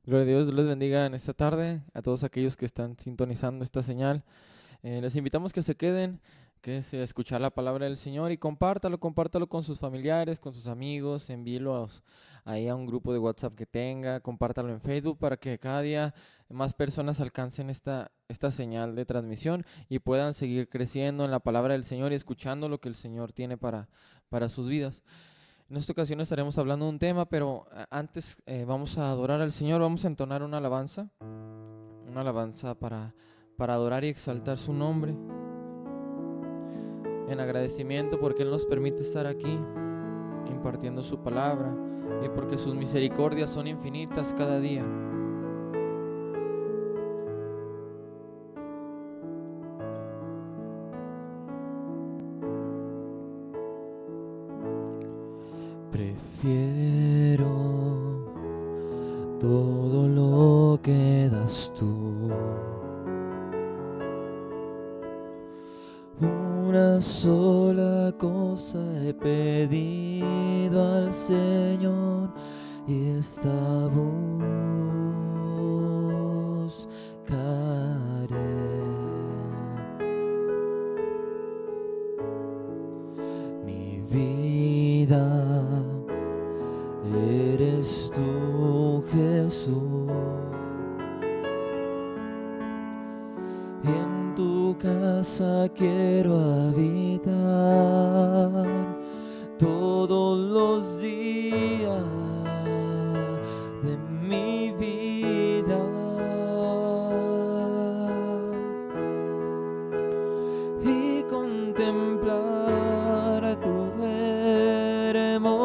Gloria a Dios, Dios les bendiga en esta tarde a todos aquellos que están sintonizando esta señal. Les invitamos que se queden, que se escuchar la palabra del Señor y compártalo con sus familiares, con sus amigos, envíelo ahí a un grupo de WhatsApp que tenga, compártalo en Facebook para que cada día más personas alcancen esta señal de transmisión y puedan seguir creciendo en la palabra del Señor y escuchando lo que el Señor tiene para sus vidas. En esta ocasión estaremos hablando de un tema, pero antes vamos a adorar al Señor, vamos a entonar una alabanza para adorar y exaltar su nombre, en agradecimiento porque Él nos permite estar aquí impartiendo su palabra y porque sus misericordias son infinitas cada día. Prefiero todo lo que das tú. Una sola cosa he pedido al Señor y esta buscaré. Mi vida eres tú, Jesús, y en tu casa quiero habitar todos los días de mi vida, y contemplar tu hermosura,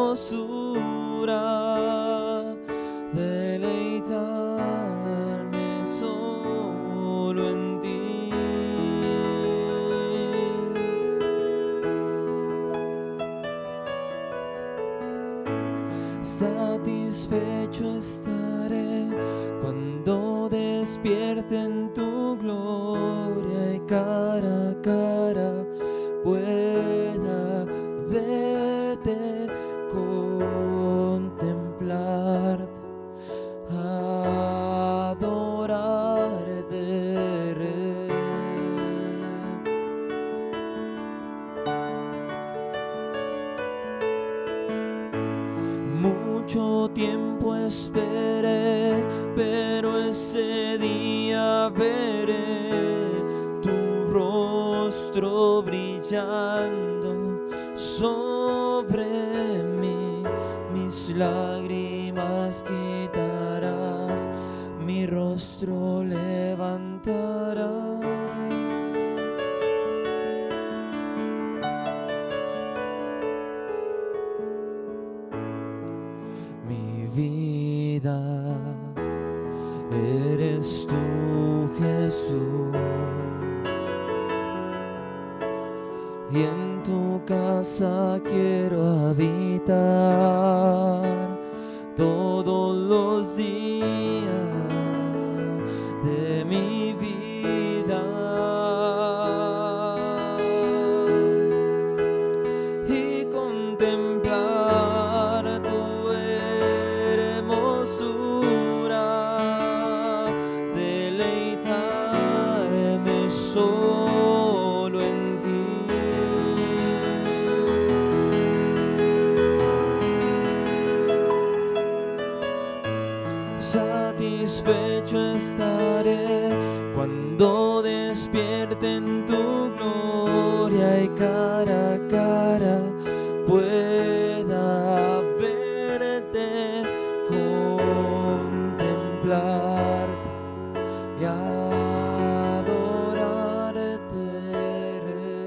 deleitarme solo en ti. Satisfecho estaré cuando despierte en tu gloria y cara a cara pueda verte, contemplarte, adorarte, Rey. Mucho tiempo esperé, pero ese día veré tu rostro brillando sobre mí. Mis lágrimas quitarás, mi rostro levantarás. Mi vida eres tú, Jesús, y en tu casa quiero habitar todos los días de mi vida, y contemplar tu hermosura, deleitarme solo en ti. Satisfecho estaré cuando despierte en tu gloria y cara a cara pueda verte, contemplarte y adorarte, Rey.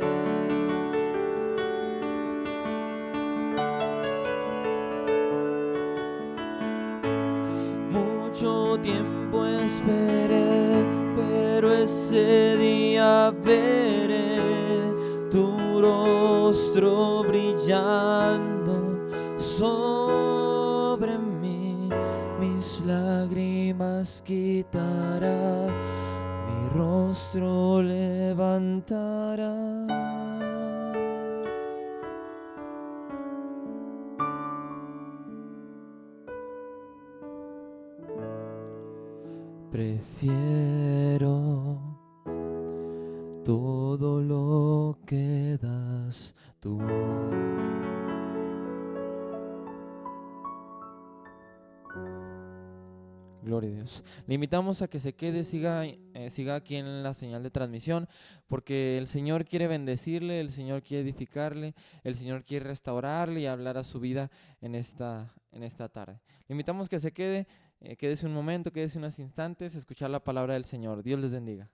Mucho tiempo esperé, pero ese día veré tu rostro brillando sobre mí. Mis lágrimas quitarás, mi rostro levantarás. Prefiero todo lo que das tú. Gloria a Dios. Le invitamos a que se quede, siga aquí en la señal de transmisión, porque el Señor quiere bendecirle, el Señor quiere edificarle, el Señor quiere restaurarle y hablar a su vida en esta tarde. Le invitamos que se quede, quédese un momento, quédese unos instantes, escuchar la palabra del Señor. Dios les bendiga.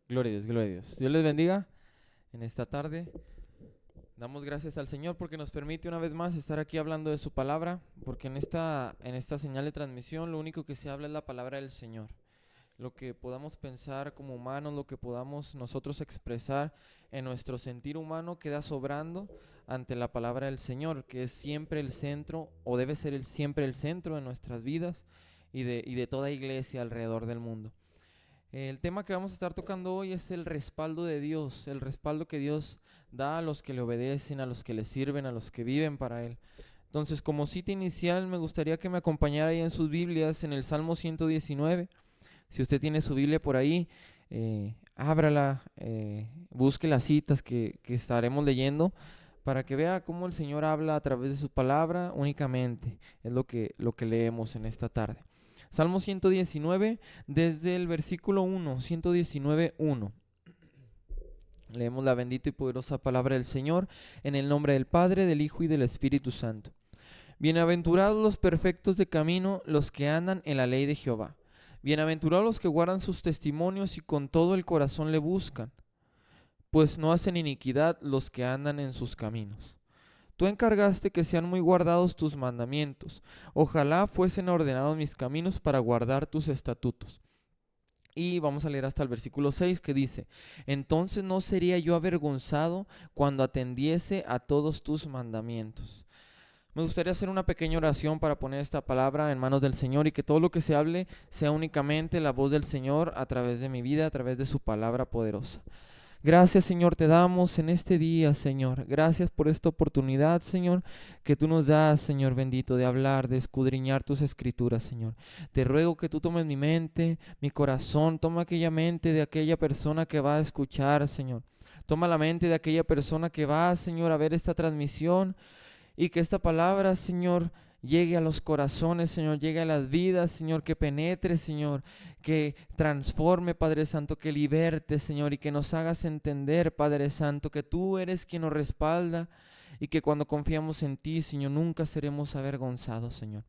Gloria a Dios, gloria a Dios. Dios les bendiga en esta tarde. Damos gracias al Señor porque nos permite una vez más estar aquí hablando de su palabra, porque en esta señal de transmisión lo único que se habla es la palabra del Señor. Lo que podamos pensar como humanos, lo que podamos nosotros expresar en nuestro sentir humano queda sobrando ante la palabra del Señor, que es siempre el centro, o debe ser siempre el centro de nuestras vidas y de toda iglesia alrededor del mundo. El tema que vamos a estar tocando hoy es el respaldo de Dios, el respaldo que Dios da a los que le obedecen, a los que le sirven, a los que viven para Él. Entonces, como cita inicial, me gustaría que me acompañara ahí en sus Biblias, en el Salmo 119. Si usted tiene su Biblia por ahí, ábrala, busque las citas que estaremos leyendo para que vea cómo el Señor habla a través de su palabra únicamente. Es lo que leemos en esta tarde. Salmo 119, desde el versículo 1, 119, 1. Leemos la bendita y poderosa palabra del Señor en el nombre del Padre, del Hijo y del Espíritu Santo. Bienaventurados los perfectos de camino, los que andan en la ley de Jehová. Bienaventurados los que guardan sus testimonios y con todo el corazón le buscan, pues no hacen iniquidad los que andan en sus caminos. Tú encargaste que sean muy guardados tus mandamientos. Ojalá fuesen ordenados mis caminos para guardar tus estatutos. Y vamos a leer hasta el versículo 6 que dice: entonces no sería yo avergonzado cuando atendiese a todos tus mandamientos. Me gustaría hacer una pequeña oración para poner esta palabra en manos del Señor y que todo lo que se hable sea únicamente la voz del Señor a través de mi vida, a través de su palabra poderosa. Gracias, Señor, te damos en este día, Señor. Gracias por esta oportunidad, Señor, que tú nos das, Señor bendito, de hablar, de escudriñar tus escrituras, Señor. Te ruego que tú tomes mi mente, mi corazón, toma aquella mente de aquella persona que va a escuchar, Señor. Toma la mente de aquella persona que va, Señor, a ver esta transmisión y que esta palabra, Señor, llegue a los corazones, Señor, llegue a las vidas, Señor, que penetre, Señor, que transforme, Padre Santo, que liberte, Señor, y que nos hagas entender, Padre Santo, que tú eres quien nos respalda y que cuando confiamos en ti, Señor, nunca seremos avergonzados, Señor.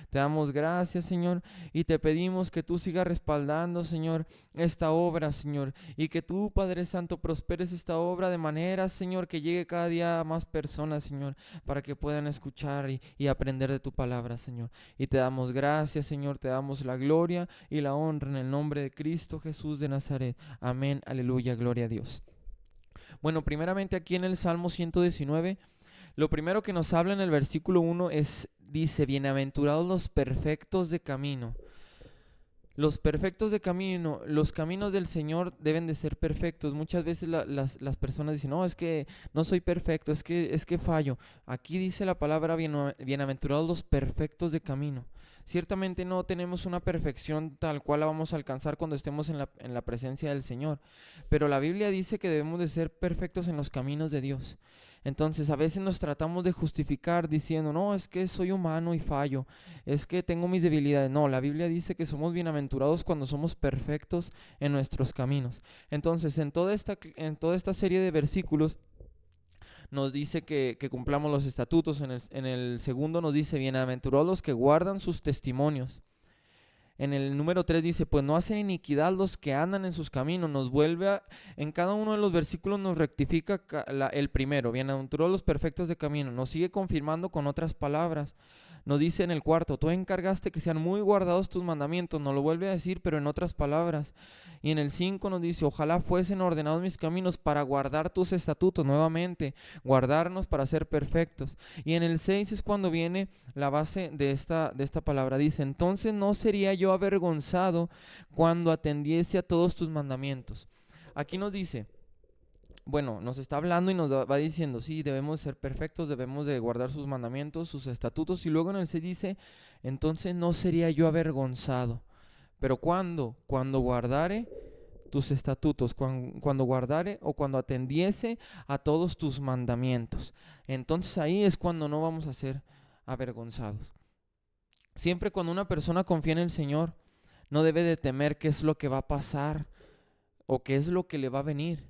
Te damos gracias, Señor, y te pedimos que tú sigas respaldando, Señor, esta obra, Señor, y que tú, Padre Santo, prosperes esta obra de manera, Señor, que llegue cada día a más personas, Señor, para que puedan escuchar y aprender de tu palabra, Señor. Y te damos gracias, Señor, te damos la gloria y la honra en el nombre de Cristo Jesús de Nazaret. Amén, aleluya, gloria a Dios. Bueno, primeramente aquí en el Salmo 119, lo primero que nos habla en el versículo 1 dice, bienaventurados los perfectos de camino. Los perfectos de camino, los caminos del Señor deben de ser perfectos. Muchas veces las personas dicen, no, es que no soy perfecto, es que fallo. Aquí dice la palabra, bienaventurados los perfectos de camino. Ciertamente no tenemos una perfección tal cual la vamos a alcanzar cuando estemos en la presencia del Señor, pero la Biblia dice que debemos de ser perfectos en los caminos de Dios. Entonces a veces nos tratamos de justificar diciendo, no, es que soy humano y fallo, es que tengo mis debilidades. No, la Biblia dice que somos bienaventurados cuando somos perfectos en nuestros caminos. Entonces en toda esta serie de versículos nos dice que cumplamos los estatutos. En el segundo nos dice, bienaventurados los que guardan sus testimonios. En el número 3 dice, pues no hacen iniquidad los que andan en sus caminos. Nos vuelve en cada uno de los versículos nos rectifica el primero, bienaventurados los perfectos de camino. Nos sigue confirmando con otras palabras. Nos dice en el cuarto, tú encargaste que sean muy guardados tus mandamientos, nos lo vuelve a decir, pero en otras palabras. Y en el 5 nos dice, ojalá fuesen ordenados mis caminos para guardar tus estatutos nuevamente, guardarnos para ser perfectos. Y en el 6 es cuando viene la base de esta palabra. Dice, entonces no sería yo avergonzado cuando atendiese a todos tus mandamientos. Aquí nos dice, bueno, nos está hablando y nos va diciendo, sí, debemos ser perfectos, debemos de guardar sus mandamientos, sus estatutos, y luego en el 6 dice, entonces no sería yo avergonzado. Pero ¿cuándo? Cuando guardare tus estatutos, cuando guardare o cuando atendiese a todos tus mandamientos. Entonces ahí es cuando no vamos a ser avergonzados. Siempre cuando una persona confía en el Señor, no debe de temer qué es lo que va a pasar o qué es lo que le va a venir.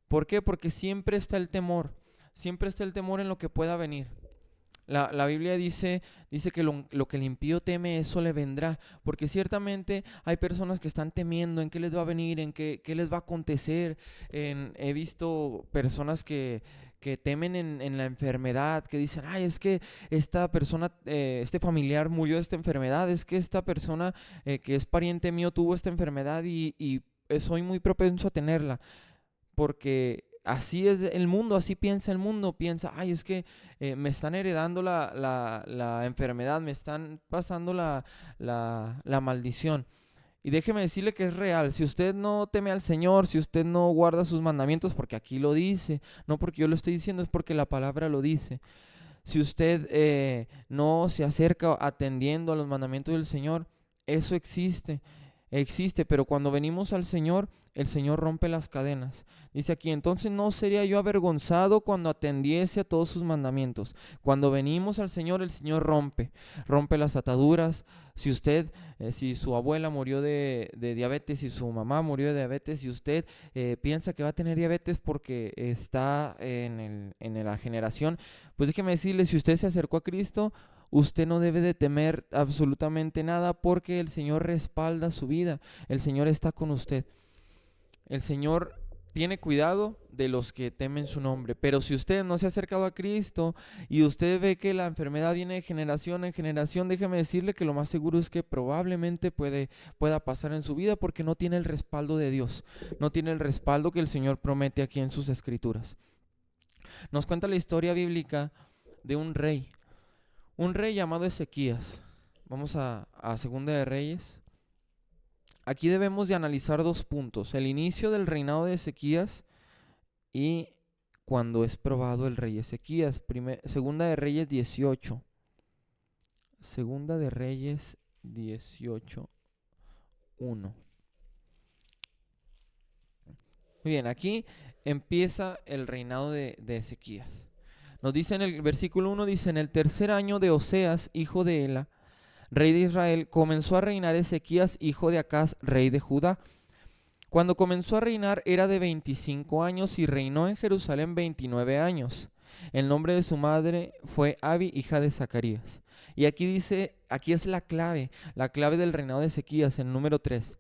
¿Por qué? Porque siempre está el temor en lo que pueda venir. La Biblia dice que lo que el impío teme, eso le vendrá, porque ciertamente hay personas que están temiendo en qué les va a venir, en qué les va a acontecer. He visto personas que temen en la enfermedad, que dicen, ay, es que esta persona, este familiar murió de esta enfermedad, es que esta persona que es pariente mío tuvo esta enfermedad y soy muy propenso a tenerla. Porque así es el mundo, así piensa el mundo, piensa, ay, es que me están heredando la enfermedad, me están pasando la maldición. Y déjeme decirle que es real. Si usted no teme al Señor, si usted no guarda sus mandamientos, porque aquí lo dice, no porque yo lo estoy diciendo, es porque la palabra lo dice. Si usted no se acerca atendiendo a los mandamientos del Señor, eso existe, pero cuando venimos al Señor, el Señor rompe las cadenas. Dice aquí, entonces no sería yo avergonzado cuando atendiese a todos sus mandamientos. Cuando venimos al Señor, el Señor rompe las ataduras. Si su abuela murió de diabetes, si su mamá murió de diabetes, y usted piensa que va a tener diabetes porque está en la generación, pues déjeme decirle, si usted se acercó a Cristo, usted no debe de temer absolutamente nada, porque el Señor respalda su vida, el Señor está con usted. El Señor tiene cuidado de los que temen su nombre, pero si usted no se ha acercado a Cristo y usted ve que la enfermedad viene de generación en generación, déjeme decirle que lo más seguro es que probablemente pueda pasar en su vida, porque no tiene el respaldo de Dios, no tiene el respaldo que el Señor promete aquí en sus escrituras. Nos cuenta la historia bíblica de un rey llamado Ezequías. Vamos a Segunda de Reyes. Aquí debemos de analizar dos puntos: el inicio del reinado de Ezequías y cuando es probado el rey Ezequías. Segunda de Reyes 18. Segunda de Reyes 18, 1. Muy bien, aquí empieza el reinado de Ezequías. Nos dice en el versículo 1, dice, en el tercer año de Oseas, hijo de Ela, rey de Israel, comenzó a reinar Ezequías, hijo de Acaz, rey de Judá. Cuando comenzó a reinar era de 25 años y reinó en Jerusalén 29 años. El nombre de su madre fue Abi, hija de Zacarías. Y aquí dice, aquí es la clave del reinado de Ezequías, en número 3.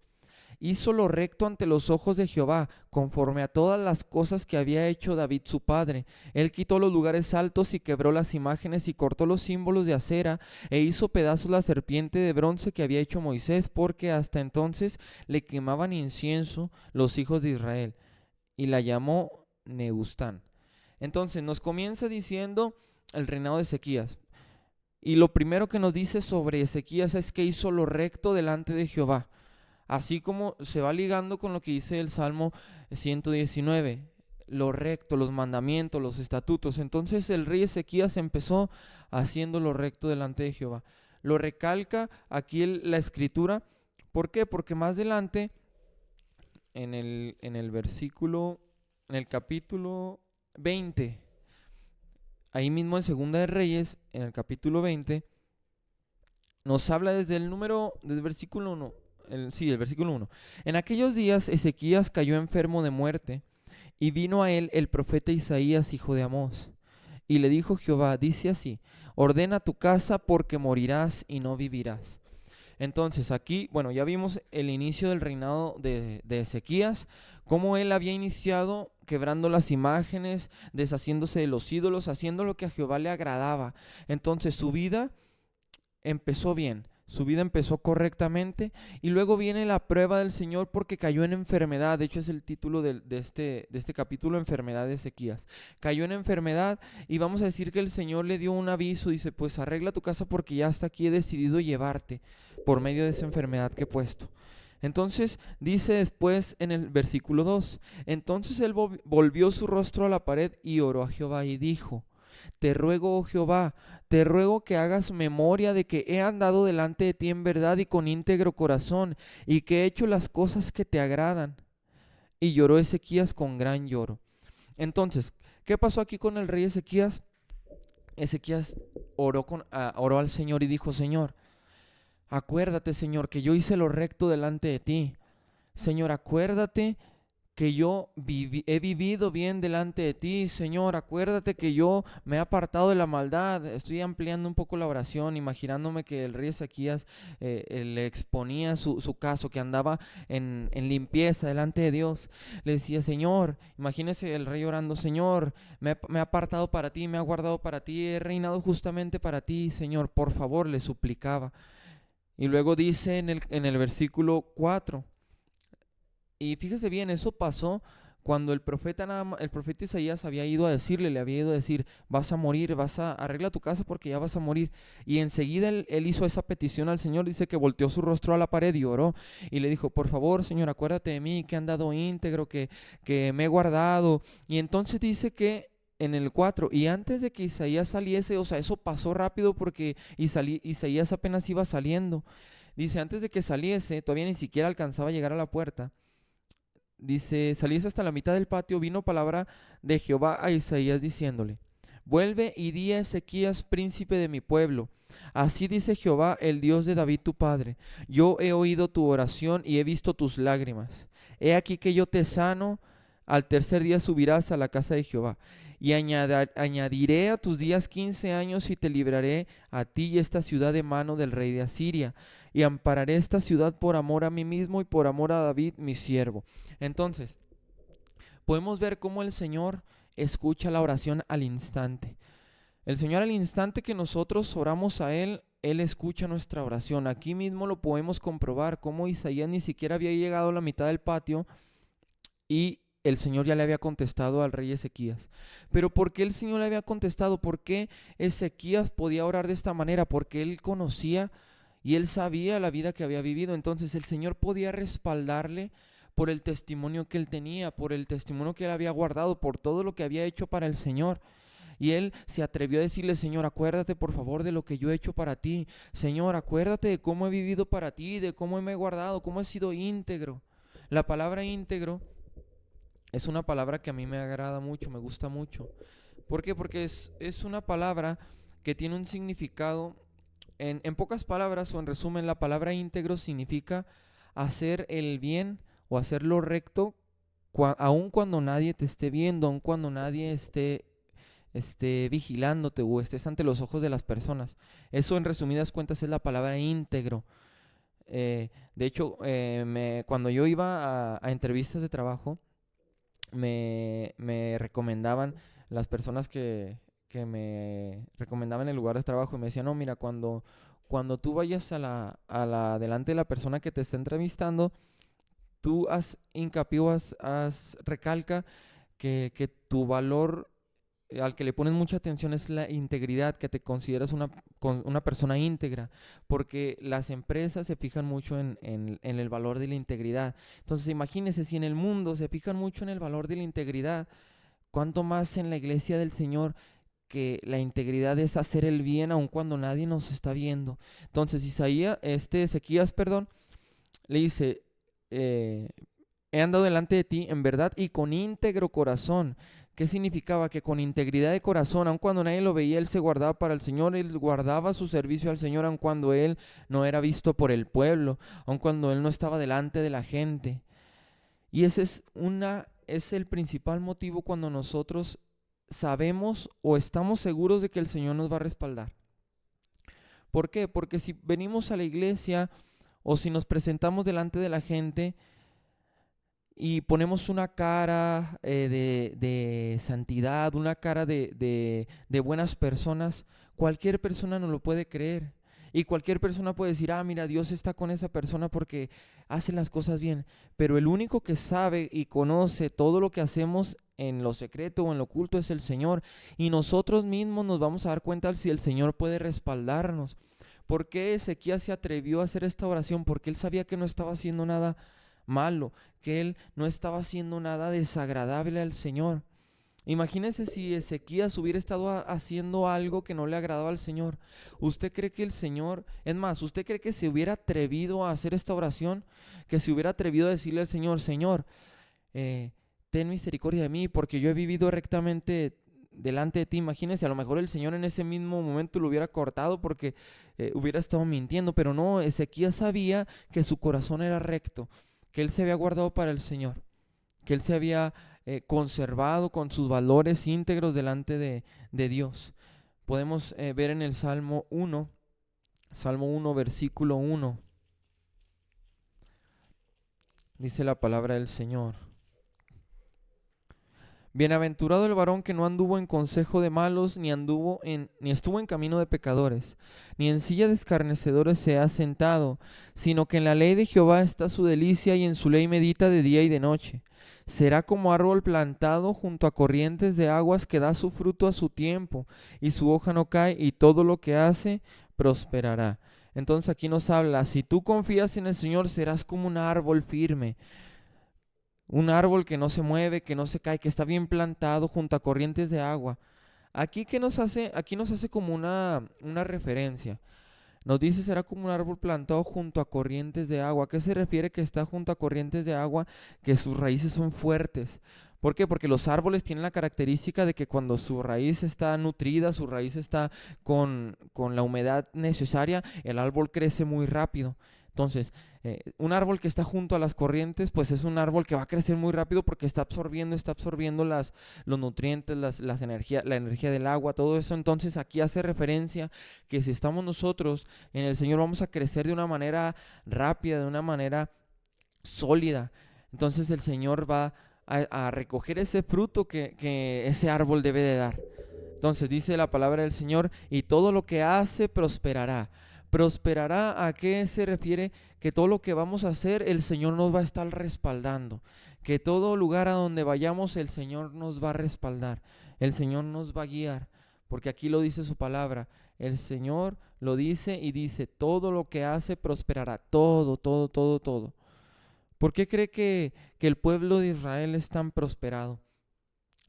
Hizo lo recto ante los ojos de Jehová, conforme a todas las cosas que había hecho David su padre. Él quitó los lugares altos y quebró las imágenes y cortó los símbolos de acera, e hizo pedazos la serpiente de bronce que había hecho Moisés, porque hasta entonces le quemaban incienso los hijos de Israel, y la llamó Nehustán. Entonces nos comienza diciendo el reinado de Ezequías. Y lo primero que nos dice sobre Ezequías es que hizo lo recto delante de Jehová. Así como se va ligando con lo que dice el Salmo 119, lo recto, los mandamientos, los estatutos. Entonces el rey Ezequías empezó haciendo lo recto delante de Jehová. Lo recalca aquí la escritura. ¿Por qué? Porque más adelante, en el capítulo 20, ahí mismo en Segunda de Reyes, en el capítulo 20, nos habla desde el versículo 1. El versículo 1. En aquellos días Ezequías cayó enfermo de muerte, y vino a él el profeta Isaías, hijo de Amós, y le dijo Jehová, dice así, ordena tu casa porque morirás y no vivirás. Entonces aquí, bueno, ya vimos el inicio del reinado de Ezequías, cómo él había iniciado quebrando las imágenes, deshaciéndose de los ídolos, haciendo lo que a Jehová le agradaba. Entonces su vida empezó bien, su vida empezó correctamente, y luego viene la prueba del Señor porque cayó en enfermedad. De hecho es el título de este capítulo, enfermedad de Ezequías. Cayó en enfermedad y vamos a decir que el Señor le dio un aviso, dice, pues arregla tu casa porque ya hasta aquí he decidido llevarte por medio de esa enfermedad que he puesto. Entonces dice después en el versículo 2, entonces él volvió su rostro a la pared y oró a Jehová y dijo, te ruego, oh Jehová, te ruego que hagas memoria de que he andado delante de ti en verdad y con íntegro corazón, y que he hecho las cosas que te agradan. Y lloró Ezequías con gran lloro. Entonces, ¿qué pasó aquí con el rey Ezequías? Ezequías oró al Señor y dijo, Señor, acuérdate, Señor, que yo hice lo recto delante de ti. Señor, acuérdate que yo he vivido bien delante de ti, Señor. Acuérdate que yo me he apartado de la maldad. Estoy ampliando un poco la oración, imaginándome que el rey Ezequías le exponía su caso, que andaba en limpieza delante de Dios. Le decía, Señor, imagínese el rey orando, Señor, me he apartado para ti, me he guardado para ti, he reinado justamente para ti, Señor, por favor, le suplicaba. Y luego dice en el versículo 4, y fíjese bien, eso pasó cuando el profeta Isaías había ido a decirle, le había ido a decir, vas a morir, arregla tu casa porque ya vas a morir. Y enseguida él hizo esa petición al Señor, dice que volteó su rostro a la pared y oró. Y le dijo, por favor, Señor, acuérdate de mí, que he andado íntegro, que me he guardado. Y entonces dice que en el 4, y antes de que Isaías saliese, o sea, eso pasó rápido porque Isaías apenas iba saliendo. Dice, antes de que saliese, todavía ni siquiera alcanzaba a llegar a la puerta. Dice, saliese hasta la mitad del patio, vino palabra de Jehová a Isaías diciéndole, vuelve y di a Ezequías, príncipe de mi pueblo, así dice Jehová, el Dios de David tu padre, yo he oído tu oración y he visto tus lágrimas. He aquí que yo te sano, al tercer día subirás a la casa de Jehová. Y añadiré a tus días 15 años y te libraré a ti y esta ciudad de mano del rey de Asiria. Y ampararé esta ciudad por amor a mí mismo y por amor a David mi siervo. Entonces, podemos ver cómo el Señor escucha la oración al instante. El Señor al instante que nosotros oramos a Él escucha nuestra oración. Aquí mismo lo podemos comprobar, cómo Isaías ni siquiera había llegado a la mitad del patio y el Señor ya le había contestado al rey Ezequías. Pero ¿por qué el Señor le había contestado? ¿Por qué Ezequías podía orar de esta manera? Porque él conocía y él sabía la vida que había vivido. Entonces el Señor podía respaldarle por el testimonio que él tenía, por el testimonio que él había guardado, por todo lo que había hecho para el Señor. Y él se atrevió a decirle, Señor, acuérdate por favor de lo que yo he hecho para ti. Señor, acuérdate de cómo he vivido para ti, de cómo me he guardado, cómo he sido íntegro. La palabra íntegro es una palabra que a mí me agrada mucho, me gusta mucho. ¿Por qué? Porque es una palabra que tiene un significado, en pocas palabras o en resumen, la palabra íntegro significa hacer el bien o hacer lo recto, aun cuando nadie te esté viendo, aun cuando nadie esté vigilándote o estés ante los ojos de las personas. Eso en resumidas cuentas es la palabra íntegro. De hecho, cuando yo iba a entrevistas de trabajo, me recomendaban las personas que me recomendaban el lugar de trabajo y me decían, no, mira, cuando tú vayas delante de la persona que te está entrevistando, tú haz hincapié o recalca que tu valor al que le pones mucha atención es la integridad, que te consideras una persona íntegra, porque las empresas se fijan mucho en el valor de la integridad. Entonces imagínense, si en el mundo se fijan mucho en el valor de la integridad, ¿cuánto más en la iglesia del Señor, que la integridad es hacer el bien aun cuando nadie nos está viendo? Entonces Ezequías, le dice, he andado delante de ti en verdad y con íntegro corazón. ¿Qué significaba? Que con integridad de corazón, aun cuando nadie lo veía, él se guardaba para el Señor, él guardaba su servicio al Señor, aun cuando él no era visto por el pueblo, aun cuando él no estaba delante de la gente. Y ese es el principal motivo cuando nosotros sabemos o estamos seguros de que el Señor nos va a respaldar. ¿Por qué? Porque si venimos a la iglesia o si nos presentamos delante de la gente y ponemos una cara de santidad, una cara de buenas personas, cualquier persona nos lo puede creer. Y cualquier persona puede decir, mira, Dios está con esa persona porque hace las cosas bien. Pero el único que sabe y conoce todo lo que hacemos en lo secreto o en lo oculto es el Señor. Y nosotros mismos nos vamos a dar cuenta si el Señor puede respaldarnos. ¿Por qué Ezequías se atrevió a hacer esta oración? Porque él sabía que no estaba haciendo nada malo, que él no estaba haciendo nada desagradable al Señor. Imagínese si Ezequías hubiera estado haciendo algo que no le agradaba al Señor. ¿Usted cree que el Señor, es más, usted cree que se hubiera atrevido a hacer esta oración? Que se hubiera atrevido a decirle al Señor, Señor, ten misericordia de mí porque yo he vivido rectamente delante de ti. Imagínese, a lo mejor el Señor en ese mismo momento lo hubiera cortado porque hubiera estado mintiendo, pero no, Ezequías sabía que su corazón era recto, que él se había guardado para el Señor, que él se había conservado con sus valores íntegros delante de Dios. Podemos ver en el Salmo 1, versículo 1, dice la palabra del Señor. Bienaventurado el varón que no anduvo en consejo de malos, ni estuvo en camino de pecadores, ni en silla de escarnecedores se ha sentado, sino que en la ley de Jehová está su delicia, y en su ley medita de día y de noche. Será como árbol plantado junto a corrientes de aguas, que da su fruto a su tiempo, y su hoja no cae, y todo lo que hace prosperará. Entonces aquí nos habla, si tú confías en el Señor, serás como un árbol firme. Un árbol que no se mueve, que no se cae, que está bien plantado junto a corrientes de agua. Aquí nos hace como una referencia. Nos dice, será como un árbol plantado junto a corrientes de agua. ¿A qué se refiere que está junto a corrientes de agua? Que sus raíces son fuertes. ¿Por qué? Porque los árboles tienen la característica de que cuando su raíz está nutrida, su raíz está con la humedad necesaria, el árbol crece muy rápido. Entonces, un árbol que está junto a las corrientes, pues es un árbol que va a crecer muy rápido porque está absorbiendo los nutrientes, la energía del agua, todo eso. Entonces aquí hace referencia que si estamos nosotros en el Señor, vamos a crecer de una manera rápida, de una manera sólida. Entonces el Señor va a recoger ese fruto que ese árbol debe de dar. Entonces dice la palabra del Señor, y todo lo que hace prosperará. ¿Prosperará? ¿A qué se refiere? Que todo lo que vamos a hacer, el Señor nos va a estar respaldando. Que todo lugar a donde vayamos, el Señor nos va a respaldar. El Señor nos va a guiar. Porque aquí lo dice su palabra. El Señor lo dice y dice, todo lo que hace prosperará. Todo, todo, todo, todo. ¿Por qué cree que el pueblo de Israel es tan prosperado?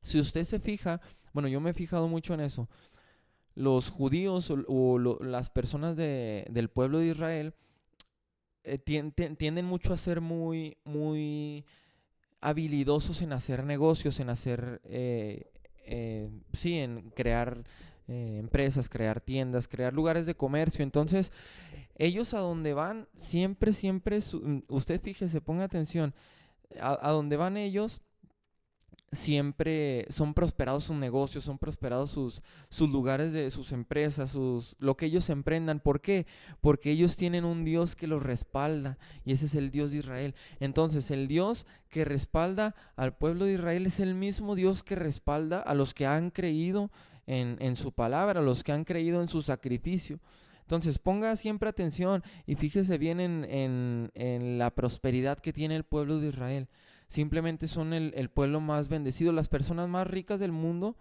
Si usted se fija, bueno, yo me he fijado mucho en eso. Los judíos las personas del pueblo de Israel tienden mucho a ser muy, muy habilidosos en hacer negocios, en hacer, sí, en crear empresas, crear tiendas, crear lugares de comercio. Entonces, ellos a donde van, siempre, usted fíjese, ponga atención, a donde van ellos, siempre son prosperados sus negocios, son prosperados sus lugares de sus empresas, lo que ellos emprendan. ¿Por qué? Porque ellos tienen un Dios que los respalda, y ese es el Dios de Israel. Entonces, el Dios que respalda al pueblo de Israel es el mismo Dios que respalda a los que han creído en su palabra, a los que han creído en su sacrificio. Entonces, ponga siempre atención y fíjese bien en la prosperidad que tiene el pueblo de Israel. Simplemente son el pueblo más bendecido. Las personas más ricas del mundo,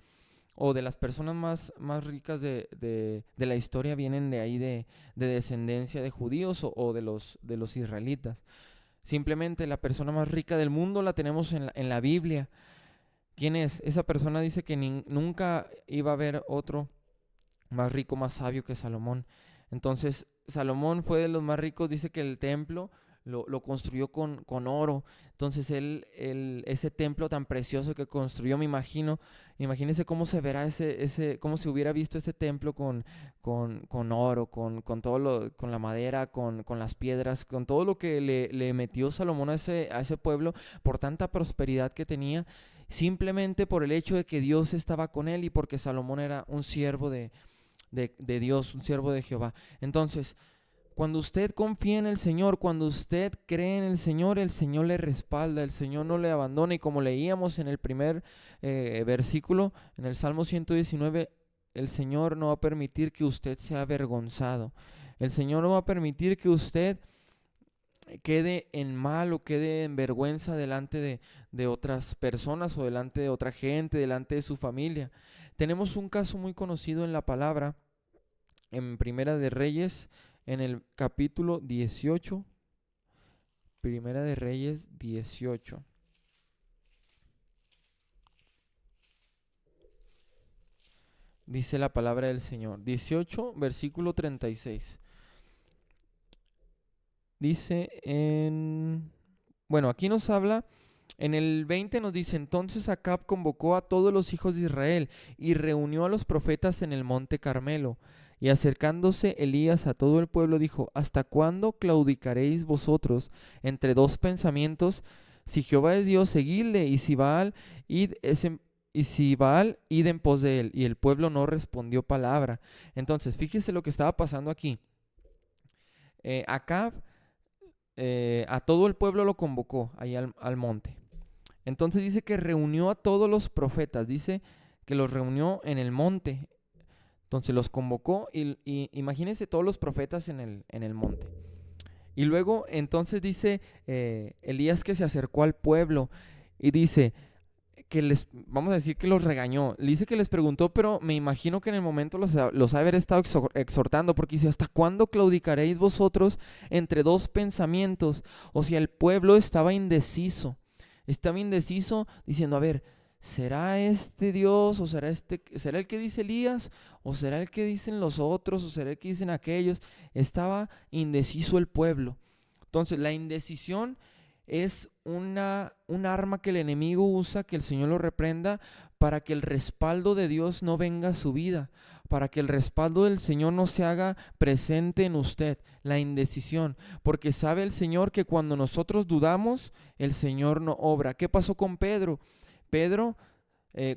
o de las personas más ricas de la historia, vienen de ahí, de descendencia de judíos o de los israelitas. Simplemente la persona más rica del mundo la tenemos en la Biblia. ¿Quién es? Esa persona dice que nunca iba a haber otro más rico, más sabio que Salomón. Entonces, Salomón fue de los más ricos. Dice que el templo lo construyó con oro. Entonces ese templo tan precioso que construyó, imagínese cómo se verá cómo se hubiera visto ese templo con oro, con todo con la madera, con las piedras, con todo lo que le metió Salomón a ese pueblo, por tanta prosperidad que tenía, simplemente por el hecho de que Dios estaba con él y porque Salomón era un siervo de Dios, un siervo de Jehová. Entonces, cuando usted confía en el Señor, cuando usted cree en el Señor le respalda, el Señor no le abandona. Y como leíamos en el primer versículo, en el Salmo 119, el Señor no va a permitir que usted sea avergonzado. El Señor no va a permitir que usted quede en mal o quede en vergüenza delante de otras personas o delante de otra gente, delante de su familia. Tenemos un caso muy conocido en la palabra, en Primera de Reyes, en el capítulo 18. Primera de Reyes 18. Dice la palabra del Señor. 18, versículo 36. Dice bueno, aquí nos habla, en el 20 nos dice: entonces Acab convocó a todos los hijos de Israel y reunió a los profetas en el monte Carmelo. Y acercándose Elías a todo el pueblo dijo: ¿hasta cuándo claudicaréis vosotros entre dos pensamientos? Si Jehová es Dios, seguidle, y si Baal, id en pos de él. Y el pueblo no respondió palabra. Entonces, fíjese lo que estaba pasando aquí. Acab a todo el pueblo lo convocó ahí al monte. Entonces dice que reunió a todos los profetas, dice que los reunió en el monte. Entonces los convocó y imagínense todos los profetas en el monte. Y luego entonces dice Elías que se acercó al pueblo y dice que vamos a decir que los regañó. Le dice que les preguntó, pero me imagino que en el momento los ha de haber estado exhortando, porque dice: ¿hasta cuándo claudicaréis vosotros entre dos pensamientos? O sea, el pueblo estaba indeciso diciendo: a ver, ¿será este Dios o será el que dice Elías o será el que dicen los otros o será el que dicen aquellos? Estaba indeciso el pueblo. Entonces la indecisión es un arma que el enemigo usa, que el Señor lo reprenda, para que el respaldo de Dios no venga a su vida, para que el respaldo del Señor no se haga presente en usted, la indecisión, porque sabe el Señor que cuando nosotros dudamos, el Señor no obra. ¿Qué pasó con Pedro? Pedro,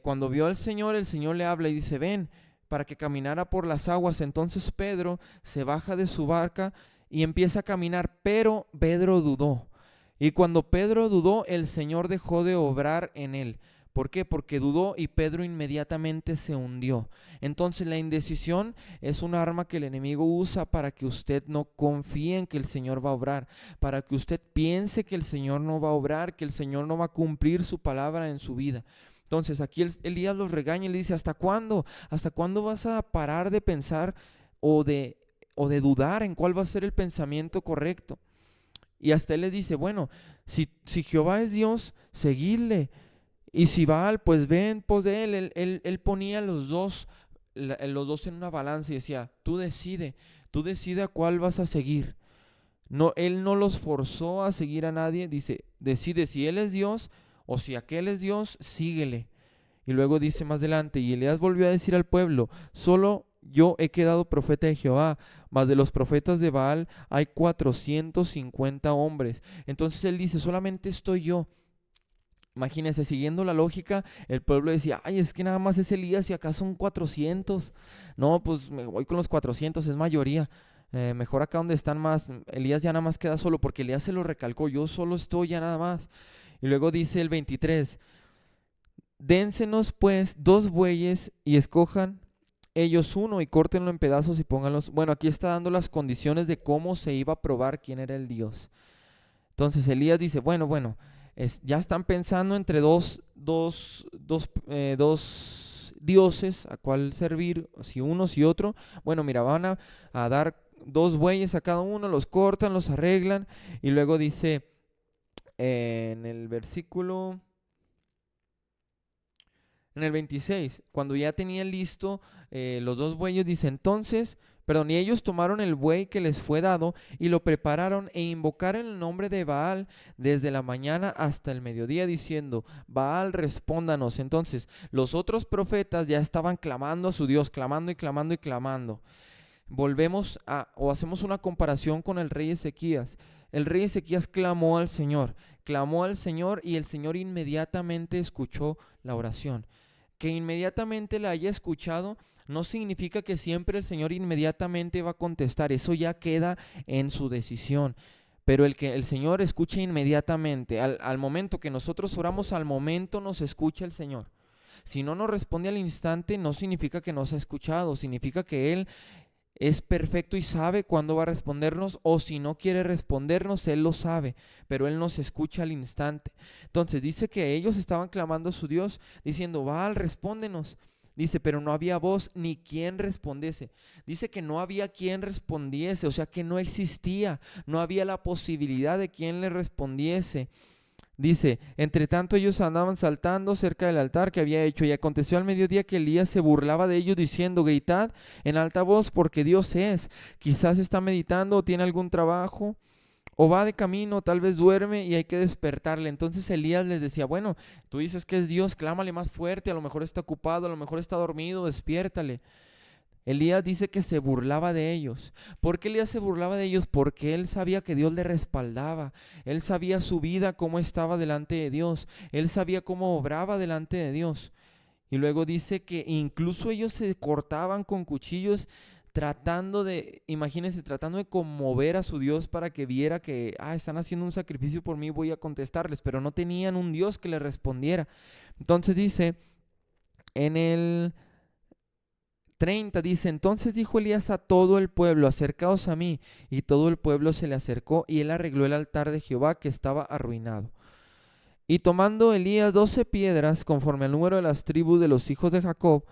cuando vio al Señor, el Señor le habla y dice: ven, para que caminara por las aguas. Entonces Pedro se baja de su barca y empieza a caminar, pero Pedro dudó. Y cuando Pedro dudó, el Señor dejó de obrar en él. ¿Por qué? Porque dudó y Pedro inmediatamente se hundió. Entonces la indecisión es un arma que el enemigo usa para que usted no confíe en que el Señor va a obrar, para que usted piense que el Señor no va a obrar, que el Señor no va a cumplir su palabra en su vida. Entonces aquí Elías los regaña y le dice: ¿hasta cuándo? ¿Hasta cuándo vas a parar de pensar o de dudar en cuál va a ser el pensamiento correcto? Y hasta él les dice: bueno, si Jehová es Dios, seguidle. Y si Baal, pues ve en pos de él. Él ponía los dos en una balanza y decía: tú decide a cuál vas a seguir. No, él no los forzó a seguir a nadie. Dice: decide si él es Dios o si aquel es Dios, síguele. Y luego dice más adelante: y Elías volvió a decir al pueblo: solo yo he quedado profeta de Jehová, mas de los profetas de Baal hay 450 hombres. Entonces él dice: solamente estoy yo. Imagínense, siguiendo la lógica, el pueblo decía: ay, es que nada más es Elías y acá son 400. No, pues me voy con los 400, es mayoría. Mejor acá donde están más. Elías ya nada más queda solo, porque Elías se lo recalcó: yo solo estoy ya nada más. Y luego dice el 23: dénsenos pues 2 bueyes y escojan ellos uno y córtenlo en pedazos y pónganlos. Bueno, aquí está dando las condiciones de cómo se iba a probar quién era el Dios. Entonces Elías dice: bueno, ya están pensando entre dos dioses a cuál servir, si uno, si otro. Bueno, mira, van a dar 2 bueyes a cada uno, los cortan, los arreglan. Y luego dice en el versículo... En el 26, cuando ya tenían listo los 2 bueyes, dice: y ellos tomaron el buey que les fue dado y lo prepararon e invocaron el nombre de Baal desde la mañana hasta el mediodía, diciendo: Baal, respóndanos. Entonces los otros profetas ya estaban clamando a su Dios, clamando y clamando y clamando. Hacemos una comparación con el rey Ezequías. El rey Ezequías clamó al Señor y el Señor inmediatamente escuchó la oración. Que inmediatamente la haya escuchado no significa que siempre el Señor inmediatamente va a contestar. Eso ya queda en su decisión. Pero el que el Señor escuche inmediatamente, al momento que nosotros oramos, al momento nos escucha el Señor. Si no nos responde al instante, no significa que nos ha escuchado, significa que Él es perfecto y sabe cuándo va a respondernos, o si no quiere respondernos, Él lo sabe, pero Él nos escucha al instante. Entonces dice que ellos estaban clamando a su Dios, diciendo, Baal, respóndenos. Dice, pero no había voz ni quien respondiese. Dice que no había quien respondiese, o sea que no existía, no había la posibilidad de quien le respondiese. Dice, entre tanto ellos andaban saltando cerca del altar que había hecho, y aconteció al mediodía que Elías se burlaba de ellos diciendo, gritad en alta voz porque Dios es, quizás está meditando o tiene algún trabajo, o va de camino, tal vez duerme y hay que despertarle. Entonces Elías les decía, bueno, tú dices que es Dios, clámale más fuerte, a lo mejor está ocupado, a lo mejor está dormido, despiértale. Elías dice que se burlaba de ellos. ¿Por qué Elías se burlaba de ellos? Porque él sabía que Dios le respaldaba. Él sabía su vida, cómo estaba delante de Dios. Él sabía cómo obraba delante de Dios. Y luego dice que incluso ellos se cortaban con cuchillos imagínense, tratando de conmover a su Dios para que viera que, están haciendo un sacrificio por mí, voy a contestarles. Pero no tenían un Dios que les respondiera. Entonces dice en el 30 dice, entonces dijo Elías a todo el pueblo, acercaos a mí. Y todo el pueblo se le acercó y él arregló el altar de Jehová que estaba arruinado. Y tomando Elías 12 piedras, conforme al número de las tribus de los hijos de Jacob,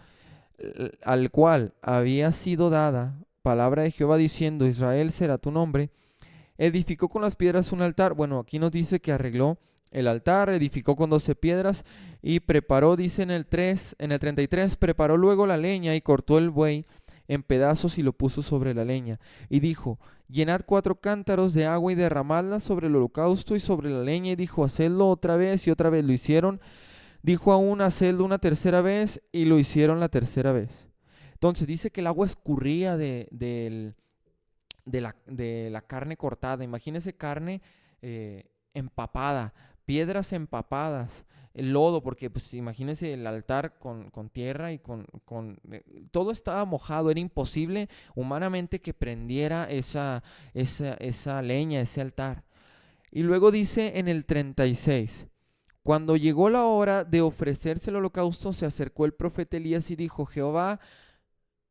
al cual había sido dada palabra de Jehová diciendo, Israel será tu nombre, edificó con las piedras un altar. Bueno, aquí nos dice que arregló el altar, edificó con 12 piedras y preparó, dice en el 33, preparó luego la leña y cortó el buey en pedazos y lo puso sobre la leña. Y dijo, llenad 4 cántaros de agua y derramadla sobre el holocausto y sobre la leña. Y dijo, hacedlo otra vez, y otra vez lo hicieron. Dijo aún, hacedlo una tercera vez, y lo hicieron la tercera vez. Entonces dice que el agua escurría de la carne cortada. Imagínese carne empapada, piedras empapadas, el lodo, porque pues imagínese el altar con tierra y todo estaba mojado. Era imposible humanamente que prendiera esa leña, ese altar. Y luego dice en el 36, cuando llegó la hora de ofrecerse el holocausto, se acercó el profeta Elías y dijo, Jehová,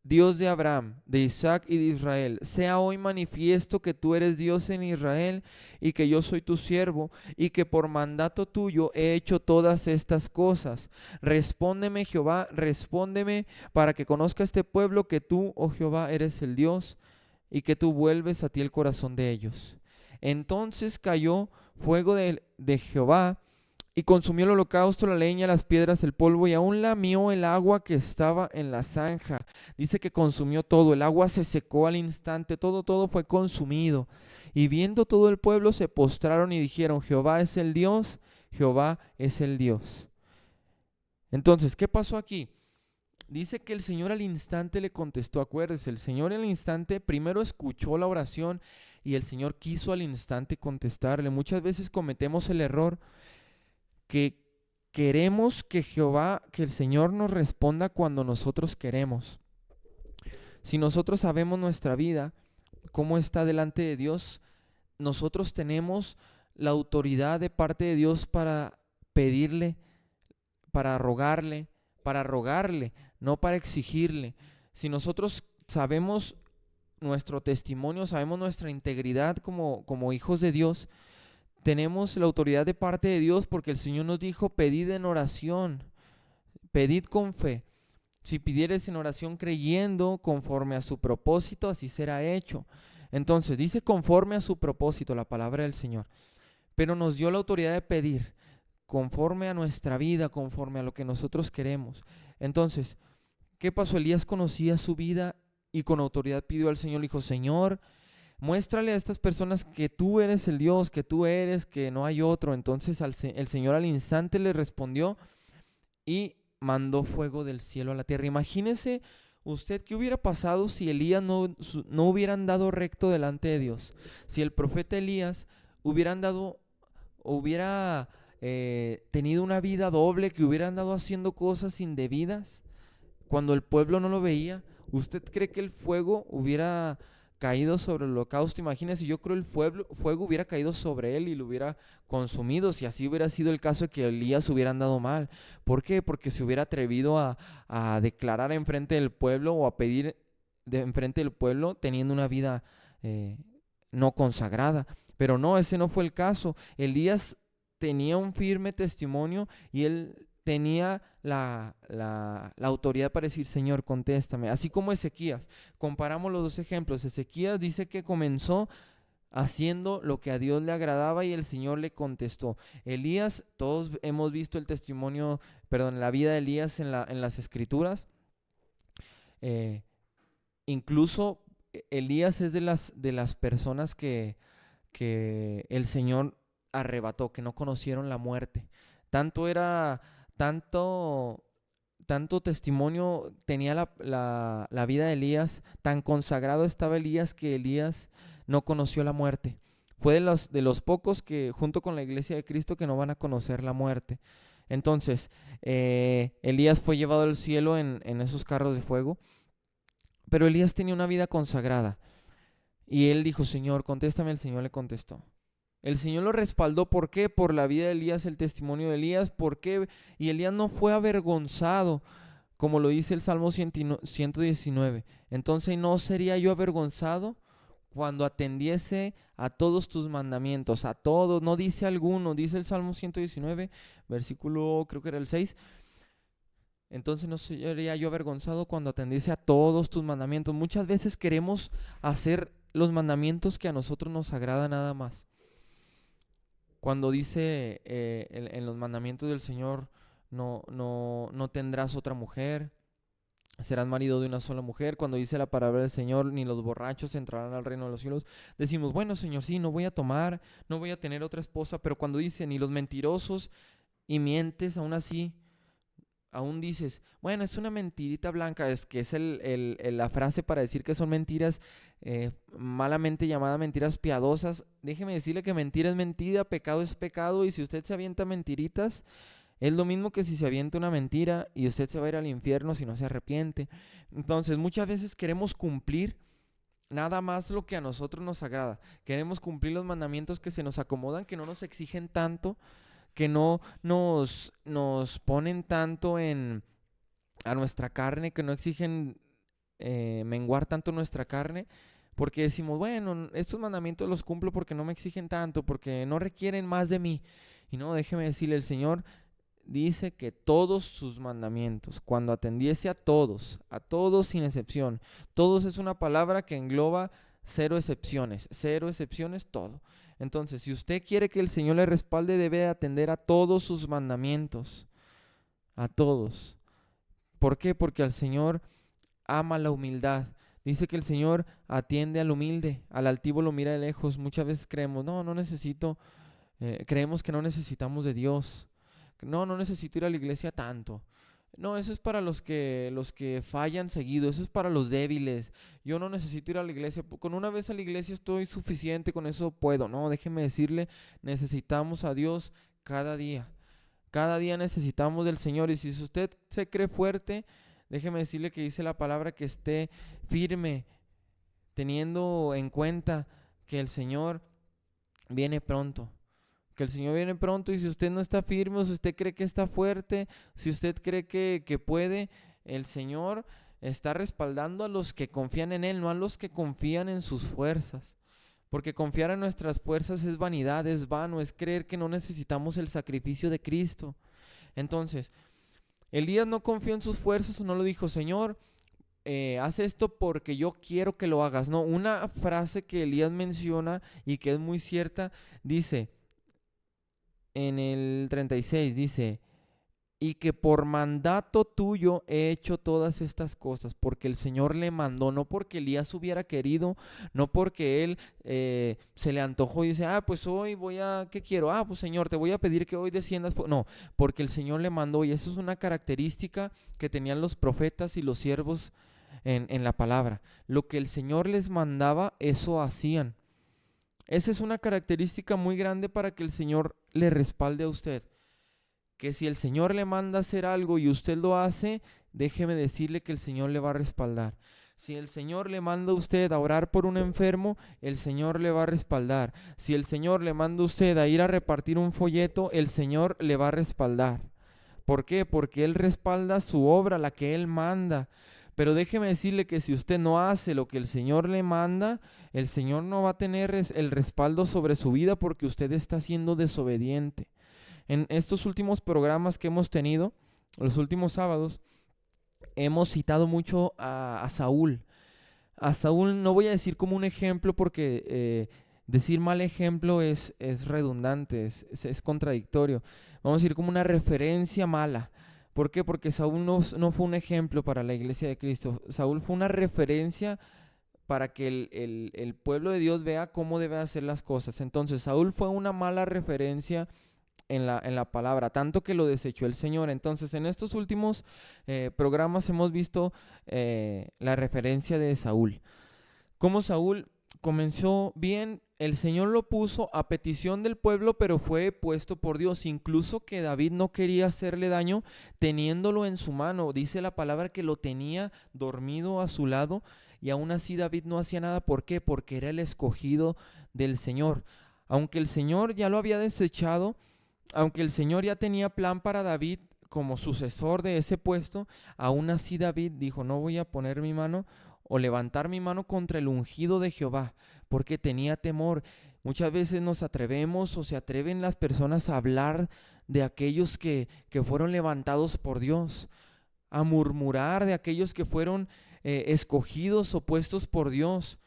Dios de Abraham, de Isaac y de Israel, sea hoy manifiesto que tú eres Dios en Israel y que yo soy tu siervo y que por mandato tuyo he hecho todas estas cosas. Respóndeme, Jehová, respóndeme para que conozca este pueblo que tú, oh Jehová, eres el Dios y que tú vuelves a ti el corazón de ellos. Entonces cayó fuego de Jehová y consumió el holocausto, la leña, las piedras, el polvo, y aún lamió el agua que estaba en la zanja. Dice que consumió todo, el agua se secó al instante, todo fue consumido. Y viendo todo el pueblo se postraron y dijeron, Jehová es el Dios, Jehová es el Dios. Entonces, ¿qué pasó aquí? Dice que el Señor al instante le contestó. Acuérdese, el Señor al instante primero escuchó la oración y el Señor quiso al instante contestarle. Muchas veces cometemos el error que queremos que el Señor nos responda cuando nosotros queremos. Si nosotros sabemos nuestra vida, cómo está delante de Dios, nosotros tenemos la autoridad de parte de Dios para pedirle, para rogarle, no para exigirle. Si nosotros sabemos nuestro testimonio, sabemos nuestra integridad como hijos de Dios, tenemos la autoridad de parte de Dios porque el Señor nos dijo, pedid en oración, pedid con fe. Si pidieres en oración creyendo conforme a su propósito, así será hecho. Entonces dice conforme a su propósito la palabra del Señor, pero nos dio la autoridad de pedir conforme a nuestra vida, conforme a lo que nosotros queremos. Entonces, ¿qué pasó? Elías conocía su vida y con autoridad pidió al Señor, le dijo, Señor, muéstrale a estas personas que tú eres el Dios, que tú eres, que no hay otro. Entonces el Señor al instante le respondió y mandó fuego del cielo a la tierra. Imagínese usted qué hubiera pasado si Elías no hubiera andado recto delante de Dios. Si el profeta Elías hubiera tenido una vida doble, que hubiera andado haciendo cosas indebidas cuando el pueblo no lo veía. ¿Usted cree que el fuego hubiera caído sobre el holocausto? Imagínese, yo creo el fuego hubiera caído sobre él y lo hubiera consumido, si así hubiera sido el caso de que Elías hubiera andado mal. ¿Por qué? Porque se hubiera atrevido a declarar enfrente del pueblo o a pedir de enfrente del pueblo teniendo una vida no consagrada. Pero no, ese no fue el caso. Elías tenía un firme testimonio y él tenía la autoridad para decir, Señor, contéstame. Así como Ezequías. Comparamos los dos ejemplos. Ezequías dice que comenzó haciendo lo que a Dios le agradaba y el Señor le contestó. Elías, todos hemos visto el testimonio, perdón, la vida de Elías en las Escrituras. Incluso Elías es de las personas que el Señor arrebató, que no conocieron la muerte. Tanto testimonio tenía la vida de Elías, tan consagrado estaba Elías que Elías no conoció la muerte. Fue de los pocos que, junto con la iglesia de Cristo, que no van a conocer la muerte. Entonces, Elías fue llevado al cielo en esos carros de fuego, pero Elías tenía una vida consagrada. Y él dijo, Señor, contéstame. El Señor le contestó. El Señor lo respaldó. ¿Por qué? Por la vida de Elías, el testimonio de Elías. ¿Por qué? Y Elías no fue avergonzado, como lo dice el Salmo 119. Entonces, ¿no sería yo avergonzado cuando atendiese a todos tus mandamientos? A todos, no dice alguno, dice el Salmo 119, versículo, creo que era el 6. Entonces no sería yo avergonzado cuando atendiese a todos tus mandamientos. Muchas veces queremos hacer los mandamientos que a nosotros nos agrada nada más. Cuando dice en los mandamientos del Señor, no tendrás otra mujer, serás marido de una sola mujer. Cuando dice la palabra del Señor, ni los borrachos entrarán al reino de los cielos, decimos, bueno, Señor, sí, no voy a tomar, no voy a tener otra esposa. Pero cuando dice, ni los mentirosos y mientes, aún así, aún dices, bueno, es una mentirita blanca, es que es la frase para decir que son mentiras, malamente llamadas mentiras piadosas. Déjeme decirle que mentira es mentira, pecado es pecado, y si usted se avienta mentiritas, es lo mismo que si se avienta una mentira y usted se va a ir al infierno si no se arrepiente. Entonces, muchas veces queremos cumplir nada más lo que a nosotros nos agrada. Queremos cumplir los mandamientos que se nos acomodan, que no nos exigen tanto, que no nos ponen tanto a nuestra carne, que no exigen menguar tanto nuestra carne, porque decimos, bueno, estos mandamientos los cumplo porque no me exigen tanto, porque no requieren más de mí. Y no, déjeme decirle, el Señor dice que todos sus mandamientos, cuando atendiese a todos sin excepción, todos es una palabra que engloba cero excepciones, todo. Entonces, si usted quiere que el Señor le respalde, debe atender a todos sus mandamientos, a todos. ¿Por qué? Porque al Señor ama la humildad. Dice que el Señor atiende al humilde, al altivo lo mira de lejos. Muchas veces creemos, no necesito, creemos que no necesitamos de Dios. No necesito ir a la iglesia tanto. No, eso es para los que fallan seguido, eso es para los débiles. Yo no necesito ir a la iglesia, con una vez a la iglesia estoy suficiente, con eso puedo. No, déjeme decirle, necesitamos a Dios cada día. Cada día necesitamos del Señor, y si usted se cree fuerte, déjeme decirle que dice la palabra que esté firme, teniendo en cuenta que el Señor viene pronto. Que el Señor viene pronto, y si usted no está firme, o si usted cree que está fuerte, si usted cree que puede, el Señor está respaldando a los que confían en Él, no a los que confían en sus fuerzas. Porque confiar en nuestras fuerzas es vanidad, es vano, es creer que no necesitamos el sacrificio de Cristo. Entonces, Elías no confió en sus fuerzas, no lo dijo, Señor, haz esto porque yo quiero que lo hagas. No, una frase que Elías menciona y que es muy cierta, dice, en el 36 dice, y que por mandato tuyo he hecho todas estas cosas, porque el Señor le mandó, no porque Elías hubiera querido, no porque él se le antojó y dice, pues hoy ¿qué quiero? Pues Señor, te voy a pedir que hoy desciendas. No, porque el Señor le mandó, y eso es una característica que tenían los profetas y los siervos en la palabra. Lo que el Señor les mandaba, eso hacían. Esa es una característica muy grande para que el Señor le respalde a usted. Que si el Señor le manda a hacer algo y usted lo hace, déjeme decirle que el Señor le va a respaldar. Si el Señor le manda a usted a orar por un enfermo, el Señor le va a respaldar. Si el Señor le manda a usted a ir a repartir un folleto, el Señor le va a respaldar. ¿Por qué? Porque Él respalda su obra, la que Él manda. Pero déjeme decirle que si usted no hace lo que el Señor le manda, el Señor no va a tener el respaldo sobre su vida porque usted está siendo desobediente. En estos últimos programas que hemos tenido, los últimos sábados, hemos citado mucho a Saúl. A Saúl no voy a decir como un ejemplo porque decir mal ejemplo es redundante, es contradictorio. Vamos a decir como una referencia mala. ¿Por qué? Porque Saúl no fue un ejemplo para la iglesia de Cristo. Saúl fue una referencia para que el pueblo de Dios vea cómo debe hacer las cosas. Entonces Saúl fue una mala referencia en la palabra, tanto que lo desechó el Señor. Entonces en estos últimos programas hemos visto la referencia de Saúl. Cómo Saúl comenzó bien, el Señor lo puso a petición del pueblo, pero fue puesto por Dios. Incluso que David no quería hacerle daño teniéndolo en su mano. Dice la palabra que lo tenía dormido a su lado y aún así David no hacía nada. ¿Por qué? Porque era el escogido del Señor. Aunque el Señor ya lo había desechado, aunque el Señor ya tenía plan para David como sucesor de ese puesto, aún así David dijo, no voy a poner mi mano o levantar mi mano contra el ungido de Jehová, porque tenía temor. Muchas veces nos atrevemos o se atreven las personas a hablar de aquellos que fueron levantados por Dios, a murmurar de aquellos que fueron escogidos o puestos por Dios,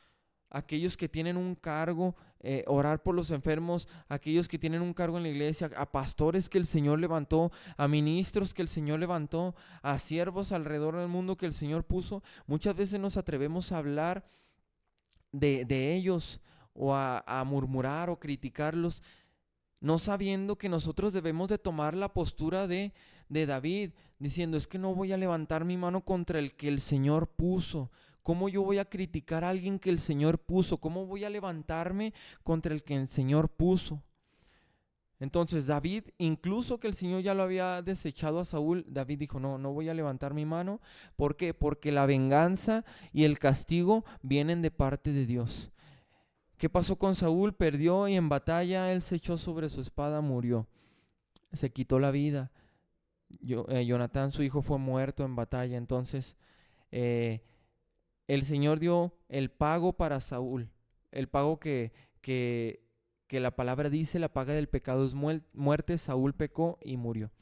aquellos que tienen un cargo, orar por los enfermos, aquellos que tienen un cargo en la iglesia, a pastores que el Señor levantó, a ministros que el Señor levantó, a siervos alrededor del mundo que el Señor puso. Muchas veces nos atrevemos a hablar de ellos o a murmurar o criticarlos, no sabiendo que nosotros debemos de tomar la postura de David, diciendo, es que no voy a levantar mi mano contra el que el Señor puso. ¿Cómo yo voy a criticar a alguien que el Señor puso? ¿Cómo voy a levantarme contra el que el Señor puso? Entonces David, incluso que el Señor ya lo había desechado a Saúl, David dijo, no voy a levantar mi mano. ¿Por qué? Porque la venganza y el castigo vienen de parte de Dios. ¿Qué pasó con Saúl? Perdió y en batalla él se echó sobre su espada, murió. Se quitó la vida. Jonatán, su hijo, fue muerto en batalla. Entonces, el Señor dio el pago para Saúl. El pago que la palabra dice, la paga del pecado es muerte. Saúl pecó y murió.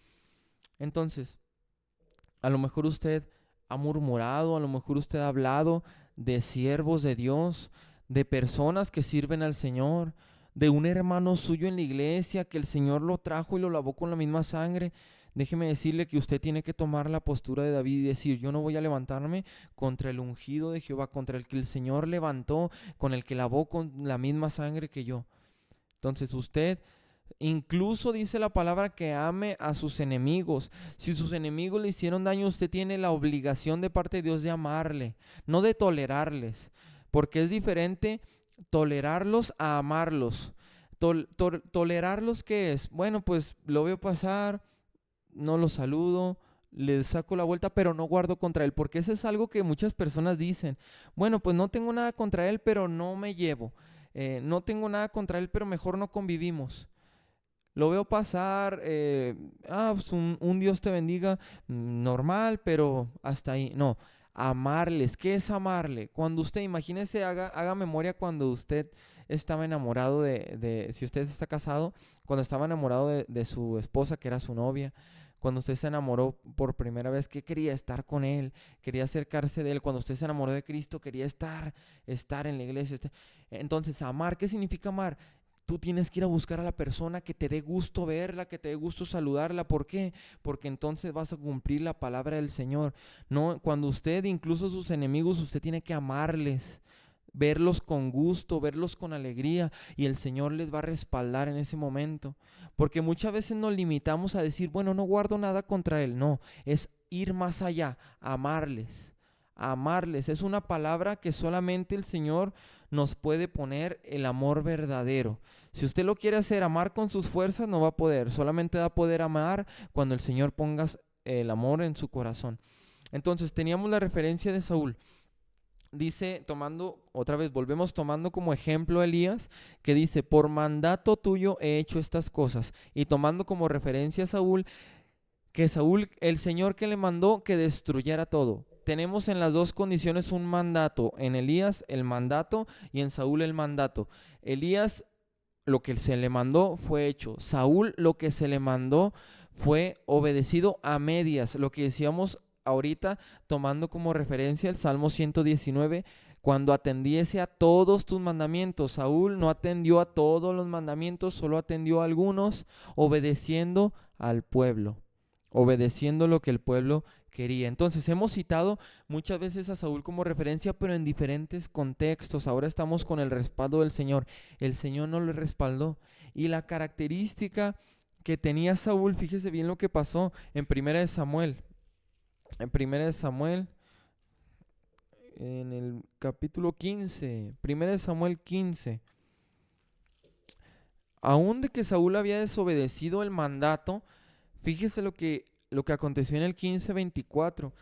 Entonces, a lo mejor usted ha murmurado, a lo mejor usted ha hablado de siervos de Dios, de personas que sirven al Señor, de un hermano suyo en la iglesia que el Señor lo trajo y lo lavó con la misma sangre. Déjeme decirle que usted tiene que tomar la postura de David y decir, yo no voy a levantarme contra el ungido de Jehová, contra el que el Señor levantó, con el que lavó con la misma sangre que yo. Entonces usted, incluso dice la palabra que ame a sus enemigos. Si sus enemigos le hicieron daño, usted tiene la obligación de parte de Dios de amarle, no de tolerarles, porque es diferente tolerarlos a amarlos. Tolerarlos, ¿qué es? Bueno, pues lo veo pasar, no lo saludo, le saco la vuelta, pero no guardo contra él, porque eso es algo que muchas personas dicen. Bueno, pues no tengo nada contra él, pero no me llevo. No tengo nada contra él, pero mejor no convivimos. Lo veo pasar, pues un Dios te bendiga, normal, pero hasta ahí. No, amarles. ¿Qué es amarle? Cuando usted, imagínese, haga memoria cuando usted estaba enamorado si usted está casado, cuando estaba enamorado de su esposa, que era su novia. Cuando usted se enamoró por primera vez, ¿qué quería? Estar con él, quería acercarse de él. Cuando usted se enamoró de Cristo, quería estar en la iglesia. Entonces, amar, ¿qué significa amar? Tú tienes que ir a buscar a la persona que te dé gusto verla, que te dé gusto saludarla. ¿Por qué? Porque entonces vas a cumplir la palabra del Señor. No, cuando usted, incluso sus enemigos, usted tiene que amarles, verlos con gusto, verlos con alegría, y el Señor les va a respaldar en ese momento. Porque muchas veces nos limitamos a decir, bueno, no guardo nada contra él. No, es ir más allá, amarles. Amarles es una palabra que solamente el Señor nos puede poner, el amor verdadero. Si usted lo quiere hacer amar con sus fuerzas, no va a poder. Solamente va a poder amar cuando el Señor ponga el amor en su corazón. Entonces teníamos la referencia de Saúl. Dice, volvemos tomando como ejemplo a Elías, que dice, por mandato tuyo he hecho estas cosas. Y tomando como referencia a Saúl, que Saúl, el Señor que le mandó que destruyera todo. tenemos en las dos condiciones un mandato. En Elías el mandato y en Saúl el mandato. Elías, lo que se le mandó fue hecho. Saúl, lo que se le mandó fue obedecido a medias. Lo que decíamos ahorita, tomando como referencia el Salmo 119, cuando atendiese a todos tus mandamientos. Saúl no atendió a todos los mandamientos, solo atendió a algunos, obedeciendo al pueblo, obedeciendo lo que el pueblo quería. Entonces hemos citado muchas veces a Saúl como referencia, pero en diferentes contextos. Ahora estamos con el respaldo del Señor. El Señor no le respaldó. Y la característica que tenía Saúl, fíjese bien lo que pasó en Primera de Samuel. En Primera de Samuel, en el capítulo 15, Primera de Samuel 15. Aún de que Saúl había desobedecido el mandato, fíjese lo que aconteció en el 15:24.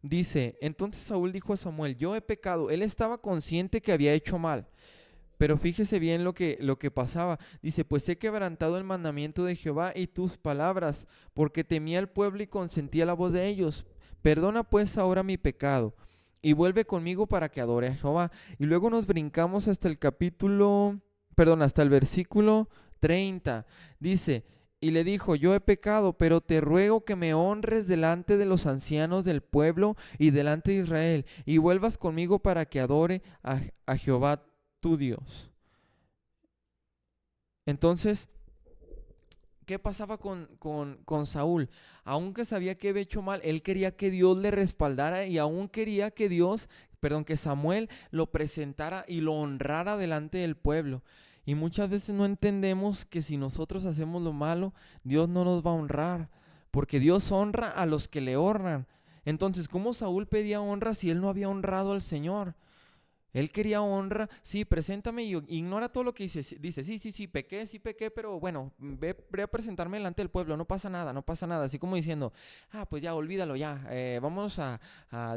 Dice, entonces Saúl dijo a Samuel, yo he pecado. Él estaba consciente que había hecho mal. Pero fíjese bien lo que pasaba. Dice, pues he quebrantado el mandamiento de Jehová y tus palabras, porque temía al pueblo y consentía la voz de ellos. Perdona pues ahora mi pecado y vuelve conmigo para que adore a Jehová. Y luego nos brincamos hasta el versículo 30. Dice, y le dijo, yo he pecado, pero te ruego que me honres delante de los ancianos del pueblo y delante de Israel, y vuelvas conmigo para que adore a Jehová tu Dios. Entonces, ¿qué pasaba con Saúl? Aunque sabía que había hecho mal, él quería que Dios le respaldara y aún quería que que Samuel lo presentara y lo honrara delante del pueblo. Y muchas veces no entendemos que si nosotros hacemos lo malo, Dios no nos va a honrar, porque Dios honra a los que le honran. Entonces, ¿cómo Saúl pedía honra si él no había honrado al Señor? Él quería honra, sí, preséntame y ignora todo lo que dice. Dice, sí, pequé, pero bueno, ve a presentarme delante del pueblo, no pasa nada, no pasa nada. Así como diciendo, pues ya, olvídalo ya, vamos a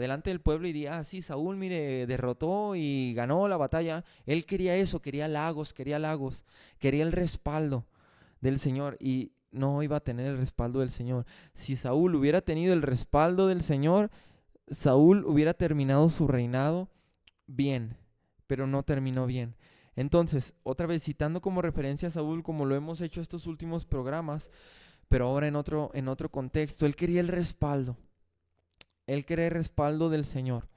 delante del pueblo y di, sí, Saúl, mire, derrotó y ganó la batalla. Él quería eso, quería halagos, quería el respaldo del Señor y no iba a tener el respaldo del Señor. Si Saúl hubiera tenido el respaldo del Señor, Saúl hubiera terminado su reinado bien, pero no terminó bien. Entonces, otra vez citando como referencia a Saúl, como lo hemos hecho estos últimos programas, pero ahora en otro contexto, él quería el respaldo. Él quería el respaldo del Señor.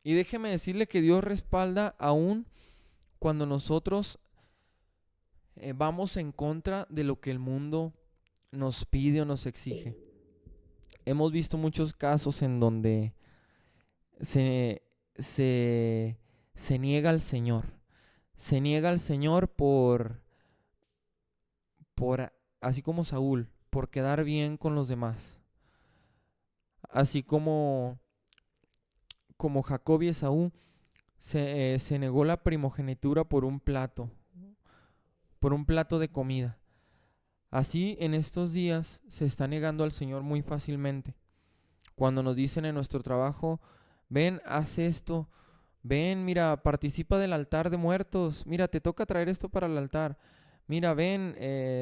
Y déjeme decirle que Dios respalda aún cuando nosotros vamos en contra de lo que el mundo nos pide o nos exige. Hemos visto muchos casos en donde se niega al Señor. Se niega al Señor así como Saúl, por quedar bien con los demás. Así como Jacob y Esaú se negó la primogenitura por un plato de comida. Así en estos días se está negando al Señor muy fácilmente. Cuando nos dicen en nuestro trabajo, ven, haz esto, ven, mira, participa del altar de muertos, mira, te toca traer esto para el altar, mira, ven,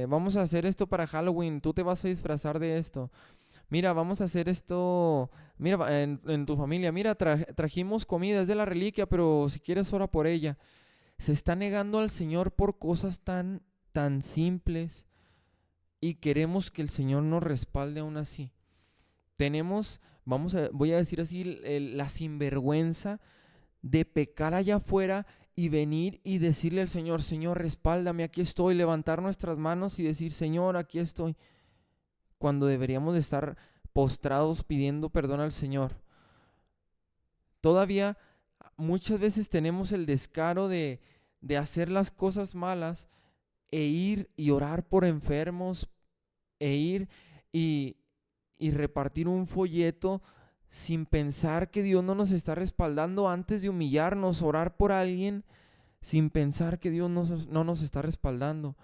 vamos a hacer esto para Halloween, tú te vas a disfrazar de esto, mira, vamos a hacer esto, mira, en tu familia, mira, trajimos comida, es de la reliquia, pero si quieres ora por ella. Se está negando al Señor por cosas tan simples y queremos que el Señor nos respalde aún así. Voy a decir así, la sinvergüenza de pecar allá afuera y venir y decirle al Señor, Señor, respáldame, aquí estoy, levantar nuestras manos y decir, Señor, aquí estoy, cuando deberíamos de estar postrados pidiendo perdón al Señor. Todavía muchas veces tenemos el descaro de hacer las cosas malas e ir y orar por enfermos, e ir y repartir un folleto sin pensar que Dios no nos está respaldando antes de humillarnos, orar por alguien sin pensar que Dios no nos está respaldando.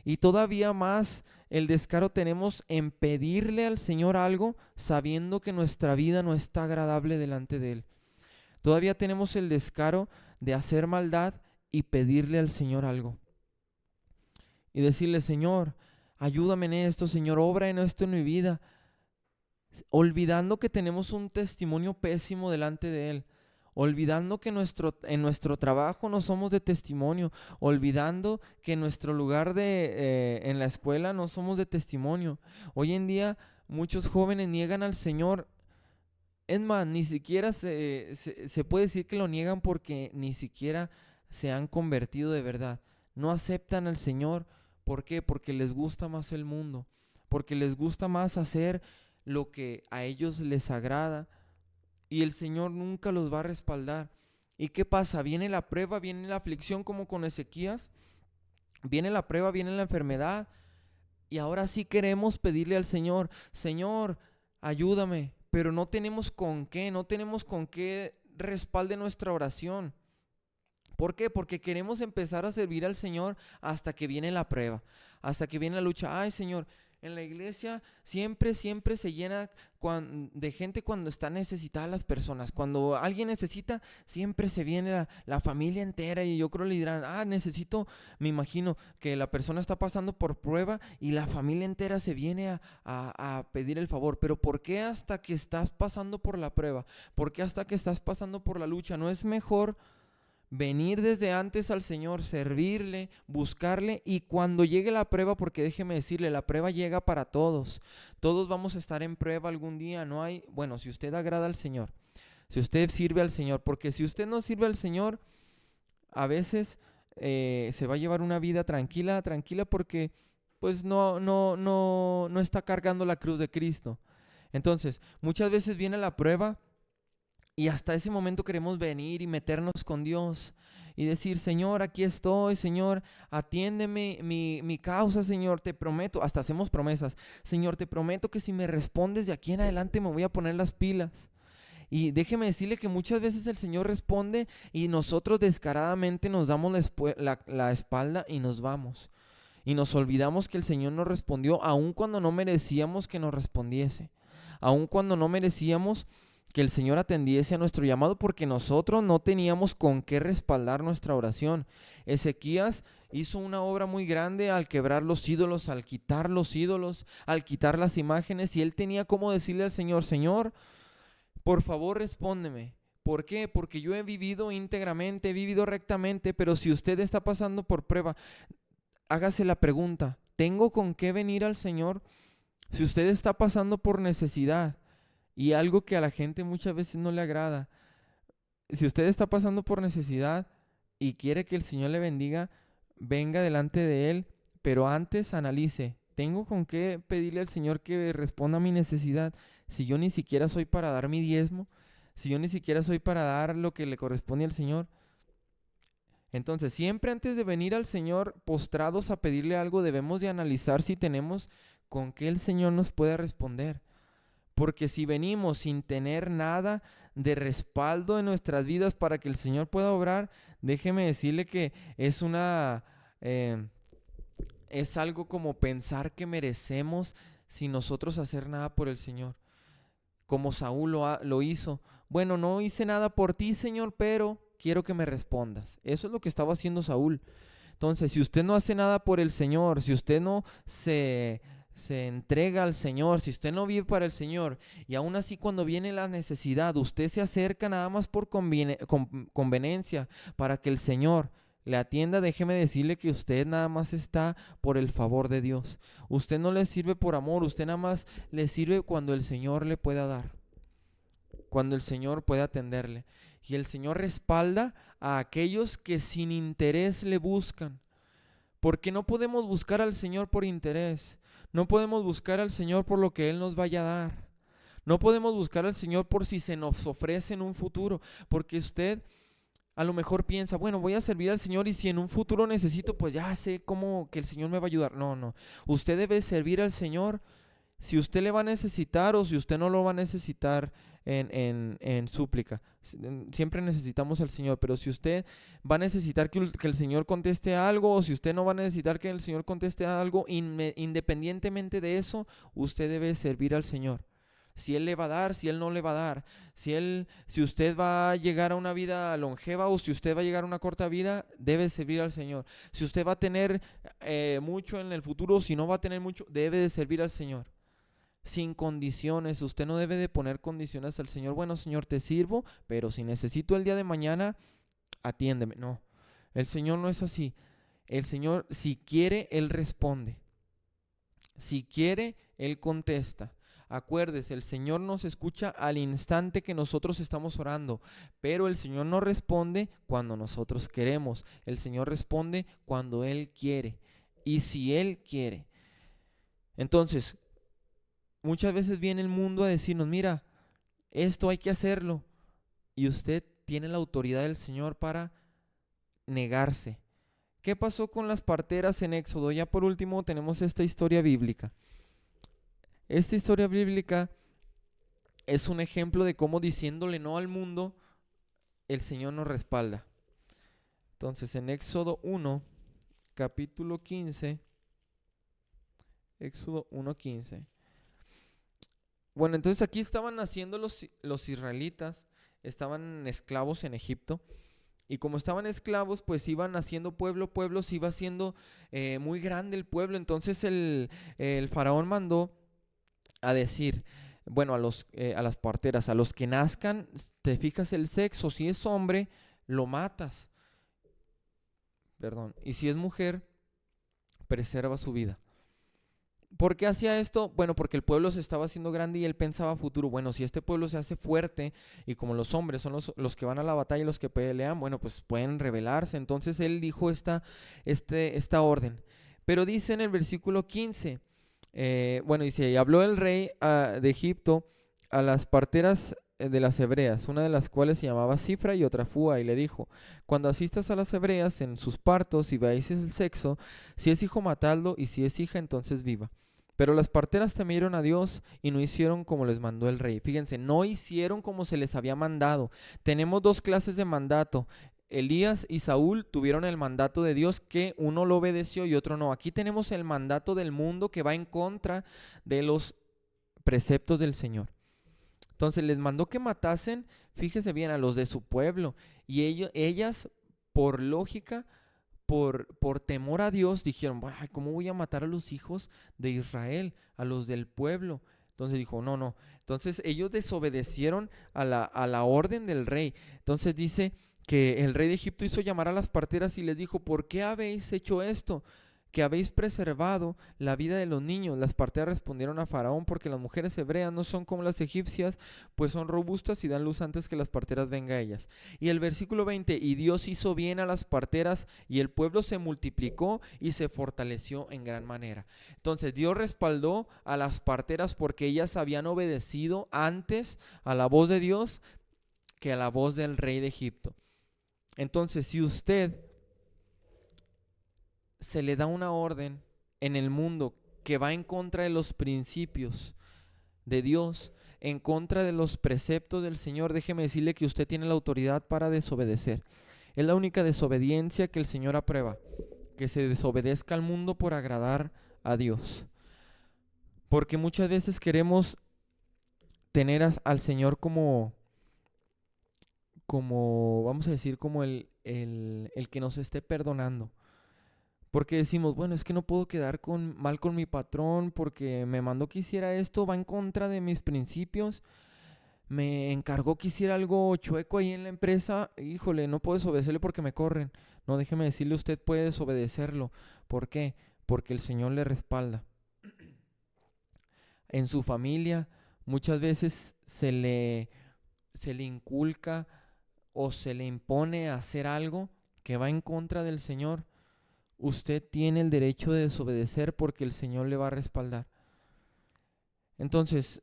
Y todavía más el descaro tenemos en pedirle al Señor algo sabiendo que nuestra vida no está agradable delante de Él. Todavía tenemos el descaro de hacer maldad y pedirle al Señor algo. Y decirle, Señor, ayúdame en esto, Señor, obra en esto en mi vida. olvidando que tenemos un testimonio pésimo delante de Él, olvidando que en nuestro trabajo no somos de testimonio, olvidando que en nuestro lugar en la escuela no somos de testimonio. Hoy en día muchos jóvenes niegan al Señor. Es más, ni siquiera se puede decir que lo niegan porque ni siquiera se han convertido de verdad. No aceptan al Señor. ¿Por qué? Porque les gusta más el mundo, porque les gusta más hacer lo que a ellos les agrada, y el Señor nunca los va a respaldar. ¿Y qué pasa? Viene la prueba, viene la aflicción como con Ezequías, viene la prueba, viene la enfermedad, y ahora sí queremos pedirle al Señor, Señor, ayúdame, pero no tenemos con qué, no tenemos con qué respalde nuestra oración. ¿Por qué? Porque queremos empezar a servir al Señor hasta que viene la prueba, hasta que viene la lucha. Ay, Señor, en la iglesia siempre se llena de gente cuando están necesitadas las personas. Cuando alguien necesita, siempre se viene la familia entera, y yo creo le dirán, necesito, me imagino que la persona está pasando por prueba y la familia entera se viene a pedir el favor. Pero ¿por qué hasta que estás pasando por la prueba? ¿Por qué hasta que estás pasando por la lucha? ¿No es mejor venir desde antes al Señor, servirle, buscarle, y cuando llegue la prueba? Porque déjeme decirle, la prueba llega para todos. Todos vamos a estar en prueba algún día. No hay, bueno, si usted agrada al Señor, si usted sirve al Señor, porque si usted no sirve al Señor, a veces se va a llevar una vida tranquila porque pues no está cargando la cruz de Cristo. Entonces, muchas veces viene la prueba y hasta ese momento queremos venir y meternos con Dios y decir, Señor, aquí estoy, Señor, atiéndeme mi causa, Señor, te prometo, hasta hacemos promesas, Señor, te prometo que si me respondes de aquí en adelante me voy a poner las pilas. Y déjeme decirle que muchas veces el Señor responde y nosotros descaradamente nos damos la espalda y nos vamos. Y nos olvidamos que el Señor nos respondió aun cuando no merecíamos que nos respondiese, aun cuando no merecíamos que el Señor atendiese a nuestro llamado, porque nosotros no teníamos con qué respaldar nuestra oración. Ezequías hizo una obra muy grande al quebrar los ídolos, al quitar los ídolos, al quitar las imágenes, y él tenía como decirle al Señor, Señor, por favor respóndeme. ¿Por qué? Porque yo he vivido íntegramente, he vivido rectamente, pero si usted está pasando por prueba, hágase la pregunta, ¿tengo con qué venir al Señor? Si usted está pasando por necesidad, y algo que a la gente muchas veces no le agrada, si usted está pasando por necesidad y quiere que el Señor le bendiga, venga delante de Él, pero antes analice, ¿tengo con qué pedirle al Señor que responda a mi necesidad? Si yo ni siquiera soy para dar mi diezmo, si yo ni siquiera soy para dar lo que le corresponde al Señor. Entonces, siempre antes de venir al Señor postrados a pedirle algo, debemos de analizar si tenemos con qué el Señor nos puede responder. Porque si venimos sin tener nada de respaldo en nuestras vidas para que el Señor pueda obrar, déjeme decirle que es algo como pensar que merecemos sin nosotros hacer nada por el Señor. Como Saúl lo hizo. Bueno, no hice nada por ti, Señor, pero quiero que me respondas. Eso es lo que estaba haciendo Saúl. Entonces, si usted no hace nada por el Señor, si usted no se entrega al Señor, si usted no vive para el Señor, y aún así cuando viene la necesidad, usted se acerca nada más por conveniencia para que el Señor le atienda, déjeme decirle que usted nada más está por el favor de Dios. Usted no le sirve por amor, usted nada más le sirve cuando el Señor le pueda dar, cuando el Señor pueda atenderle. Y el Señor respalda a aquellos que sin interés le buscan. Porque no podemos buscar al Señor por interés. No podemos buscar al Señor por lo que Él nos vaya a dar. No podemos buscar al Señor por si se nos ofrece en un futuro. Porque usted a lo mejor piensa, bueno, voy a servir al Señor y si en un futuro necesito, pues ya sé cómo que el Señor me va a ayudar. No. Usted debe servir al Señor si usted le va a necesitar o si usted no lo va a necesitar en súplica. Siempre necesitamos al Señor, pero si usted va a necesitar que el Señor conteste algo, o si usted no va a necesitar que el Señor conteste algo, independientemente de eso, usted debe servir al Señor. Si Él le va a dar, si Él no le va a dar, si usted va a llegar a una vida longeva o si usted va a llegar a una corta vida, debe servir al Señor. Si usted va a tener mucho en el futuro, si no va a tener mucho, debe de servir al Señor. sin condiciones. Usted no debe de poner condiciones al Señor. Bueno, Señor, te sirvo, pero si necesito el día de mañana, atiéndeme. No, el Señor no es así. El Señor, si quiere, Él responde. Si quiere, Él contesta. Acuérdese, el Señor nos escucha al instante que nosotros estamos orando, pero el Señor no responde cuando nosotros queremos. El Señor responde cuando Él quiere y si Él quiere. Entonces, muchas veces viene el mundo a decirnos, mira, esto hay que hacerlo, y usted tiene la autoridad del Señor para negarse. ¿Qué pasó con las parteras en Éxodo? Ya por último tenemos esta historia bíblica. Esta historia bíblica es un ejemplo de cómo diciéndole no al mundo, el Señor nos respalda. Entonces en Éxodo 1, capítulo 15, Éxodo 1:15. Bueno, entonces aquí estaban naciendo los israelitas, estaban esclavos en Egipto. Y como estaban esclavos, pues iban haciendo pueblo, se iba haciendo muy grande el pueblo. Entonces el faraón mandó a decir, bueno, a las parteras, a los que nazcan, te fijas el sexo, si es hombre, lo matas. Perdón, y si es mujer, preserva su vida. ¿Por qué hacía esto? Bueno, porque el pueblo se estaba haciendo grande y él pensaba a futuro, bueno, si este pueblo se hace fuerte y como los hombres son los que van a la batalla y los que pelean, bueno, pues pueden rebelarse. Entonces él dijo esta orden. Pero dice en el versículo 15, bueno, dice, y habló el rey de Egipto a las parteras de las hebreas, una de las cuales se llamaba Cifra y otra Fua, y le dijo, cuando asistas a las hebreas en sus partos y veáis el sexo, si es hijo matadlo y si es hija entonces viva. Pero las parteras temieron a Dios y no hicieron como les mandó el rey. Fíjense, no hicieron como se les había mandado. Tenemos dos clases de mandato. Elías y Saúl tuvieron el mandato de Dios que uno lo obedeció y otro no. Aquí tenemos el mandato del mundo que va en contra de los preceptos del Señor. Entonces les mandó que matasen, fíjese bien, a los de su pueblo. Y ellas, por lógica, por temor a Dios, dijeron, ay, ¿cómo voy a matar a los hijos de Israel, a los del pueblo? Entonces dijo, no. Entonces ellos desobedecieron a la orden del rey. Entonces dice que el rey de Egipto hizo llamar a las parteras y les dijo, ¿por qué habéis hecho esto? Que habéis preservado la vida de los niños. Las parteras respondieron a Faraón, porque las mujeres hebreas no son como las egipcias, pues son robustas y dan luz antes que las parteras vengan a ellas. Y el versículo 20, y Dios hizo bien a las parteras y el pueblo se multiplicó y se fortaleció en gran manera. Entonces Dios respaldó a las parteras porque ellas habían obedecido antes a la voz de Dios que a la voz del rey de Egipto. Entonces, si usted se le da una orden en el mundo que va en contra de los principios de Dios, en contra de los preceptos del Señor, déjeme decirle que usted tiene la autoridad para desobedecer. Es la única desobediencia que el Señor aprueba, que se desobedezca al mundo por agradar a Dios. Porque muchas veces queremos tener al Señor como vamos a decir, como el que nos esté perdonando. Porque decimos, bueno, es que no puedo quedar mal con mi patrón porque me mandó que hiciera esto, va en contra de mis principios, me encargó que hiciera algo chueco ahí en la empresa, híjole, no puedo desobedecerle porque me corren. No, déjeme decirle, usted puede desobedecerlo. ¿Por qué? Porque el Señor le respalda. En su familia muchas veces se le inculca o se le impone a hacer algo que va en contra del Señor. Usted tiene el derecho de desobedecer porque el Señor le va a respaldar. Entonces,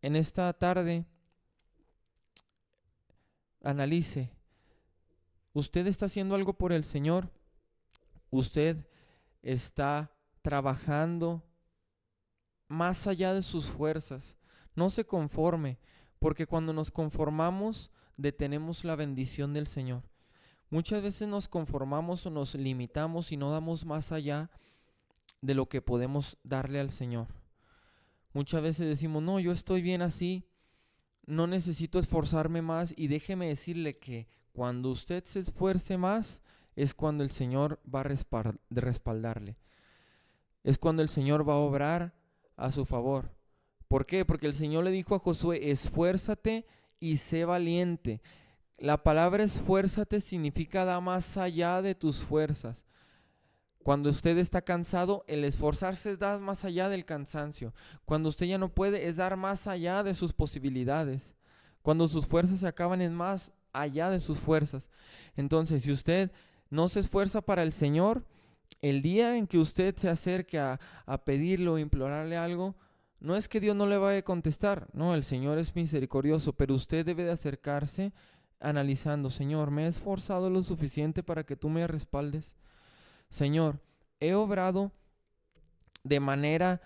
en esta tarde, analice, ¿usted está haciendo algo por el Señor? ¿Usted está trabajando más allá de sus fuerzas? No se conforme, porque cuando nos conformamos, detenemos la bendición del Señor. Muchas veces nos conformamos o nos limitamos y no damos más allá de lo que podemos darle al Señor. Muchas veces decimos, no, yo estoy bien así, no necesito esforzarme más, y déjeme decirle que cuando usted se esfuerce más es cuando el Señor va a respaldarle. Es cuando el Señor va a obrar a su favor. ¿Por qué? Porque el Señor le dijo a Josué, esfuérzate y sé valiente. La palabra esfuérzate significa da más allá de tus fuerzas. Cuando usted está cansado, el esforzarse es dar más allá del cansancio. Cuando usted ya no puede, es dar más allá de sus posibilidades. Cuando sus fuerzas se acaban, es más allá de sus fuerzas. Entonces, si usted no se esfuerza para el Señor, el día en que usted se acerque a pedirle o implorarle algo, no es que Dios no le vaya a contestar, no, el Señor es misericordioso, pero usted debe de acercarse analizando, Señor, ¿me he esforzado lo suficiente para que tú me respaldes? Señor, he obrado de manera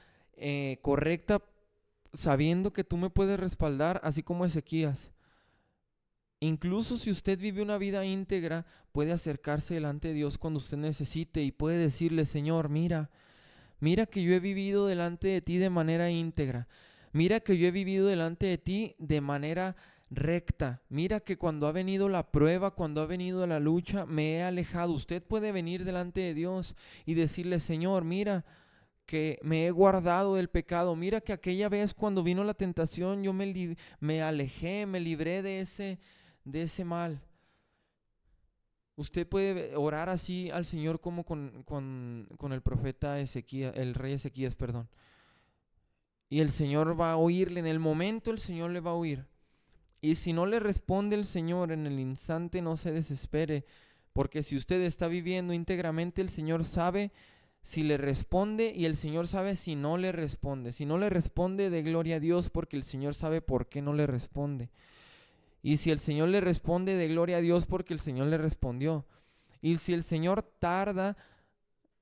correcta sabiendo que tú me puedes respaldar, así como Ezequías. Incluso si usted vive una vida íntegra, puede acercarse delante de Dios cuando usted necesite y puede decirle, Señor, mira que yo he vivido delante de ti de manera íntegra. Mira que yo he vivido delante de ti de manera recta. Mira que cuando ha venido la prueba, cuando ha venido la lucha, me he alejado. Usted puede venir delante de Dios y decirle, Señor, mira que me he guardado del pecado. Mira que aquella vez cuando vino la tentación, yo me alejé, me libré de ese mal. Usted puede orar así al Señor como con el profeta Ezequías, el rey Ezequías, perdón. Y el Señor va a oírle, en el momento el Señor le va a oír. Y si no le responde el Señor en el instante, no se desespere, porque si usted está viviendo íntegramente, el Señor sabe si le responde y el Señor sabe si no le responde. Si no le responde, dé gloria a Dios, porque el Señor sabe por qué no le responde. Y si el Señor le responde, de gloria a Dios porque el Señor le respondió. Y si el Señor tarda,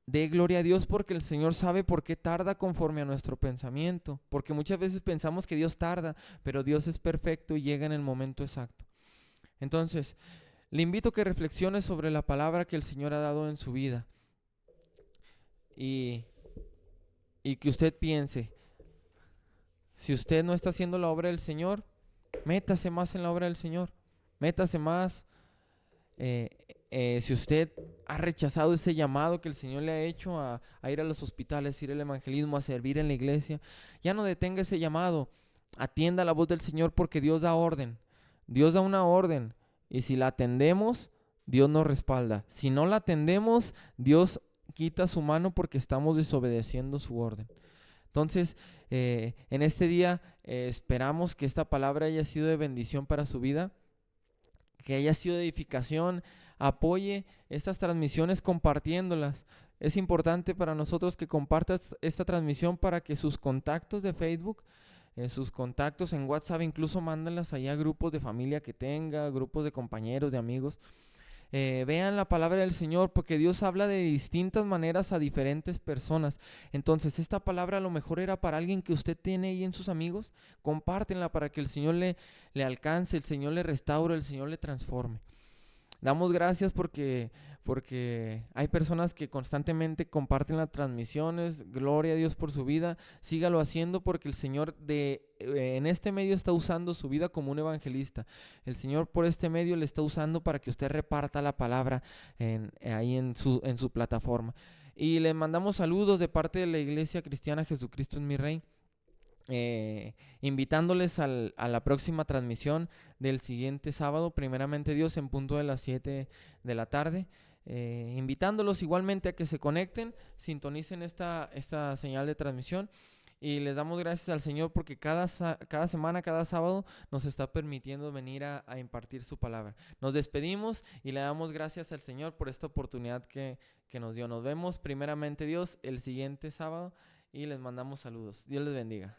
de gloria a Dios porque el Señor sabe por qué tarda conforme a nuestro pensamiento. Porque muchas veces pensamos que Dios tarda, pero Dios es perfecto y llega en el momento exacto. Entonces, le invito a que reflexione sobre la palabra que el Señor ha dado en su vida. Y que usted piense, si usted no está haciendo la obra del Señor, métase más en la obra del Señor, métase más. Si usted ha rechazado ese llamado que el Señor le ha hecho a ir a los hospitales, ir al evangelismo, a servir en la iglesia, ya no detenga ese llamado, atienda la voz del Señor porque Dios da orden, Dios da una orden y si la atendemos, Dios nos respalda. Si no la atendemos, Dios quita su mano porque estamos desobedeciendo su orden. Entonces, en este día esperamos que esta palabra haya sido de bendición para su vida, que haya sido de edificación. Apoye estas transmisiones compartiéndolas. Es importante para nosotros que compartas esta transmisión para que sus contactos de Facebook, sus contactos en WhatsApp, incluso mándalas allá a grupos de familia que tenga, grupos de compañeros, de amigos. Vean la palabra del Señor porque Dios habla de distintas maneras a diferentes personas. Entonces esta palabra a lo mejor era para alguien que usted tiene ahí en sus amigos. Compártenla para que el Señor le alcance, el Señor le restaure, el Señor le transforme. Damos gracias porque hay personas que constantemente comparten las transmisiones. Gloria a Dios por su vida. Sígalo haciendo porque el Señor en este medio está usando su vida como un evangelista. El Señor por este medio le está usando para que usted reparta la palabra ahí en su plataforma. Y le mandamos saludos de parte de la Iglesia Cristiana Jesucristo es mi Rey. Invitándoles a la próxima transmisión del siguiente sábado, primeramente Dios, en punto de las 7 de la tarde. Invitándolos igualmente a que se conecten, sintonicen esta señal de transmisión y les damos gracias al Señor porque cada semana, cada sábado nos está permitiendo venir a impartir su palabra. Nos despedimos y le damos gracias al Señor por esta oportunidad que nos dio. Nos vemos primeramente Dios el siguiente sábado y les mandamos saludos. Dios les bendiga.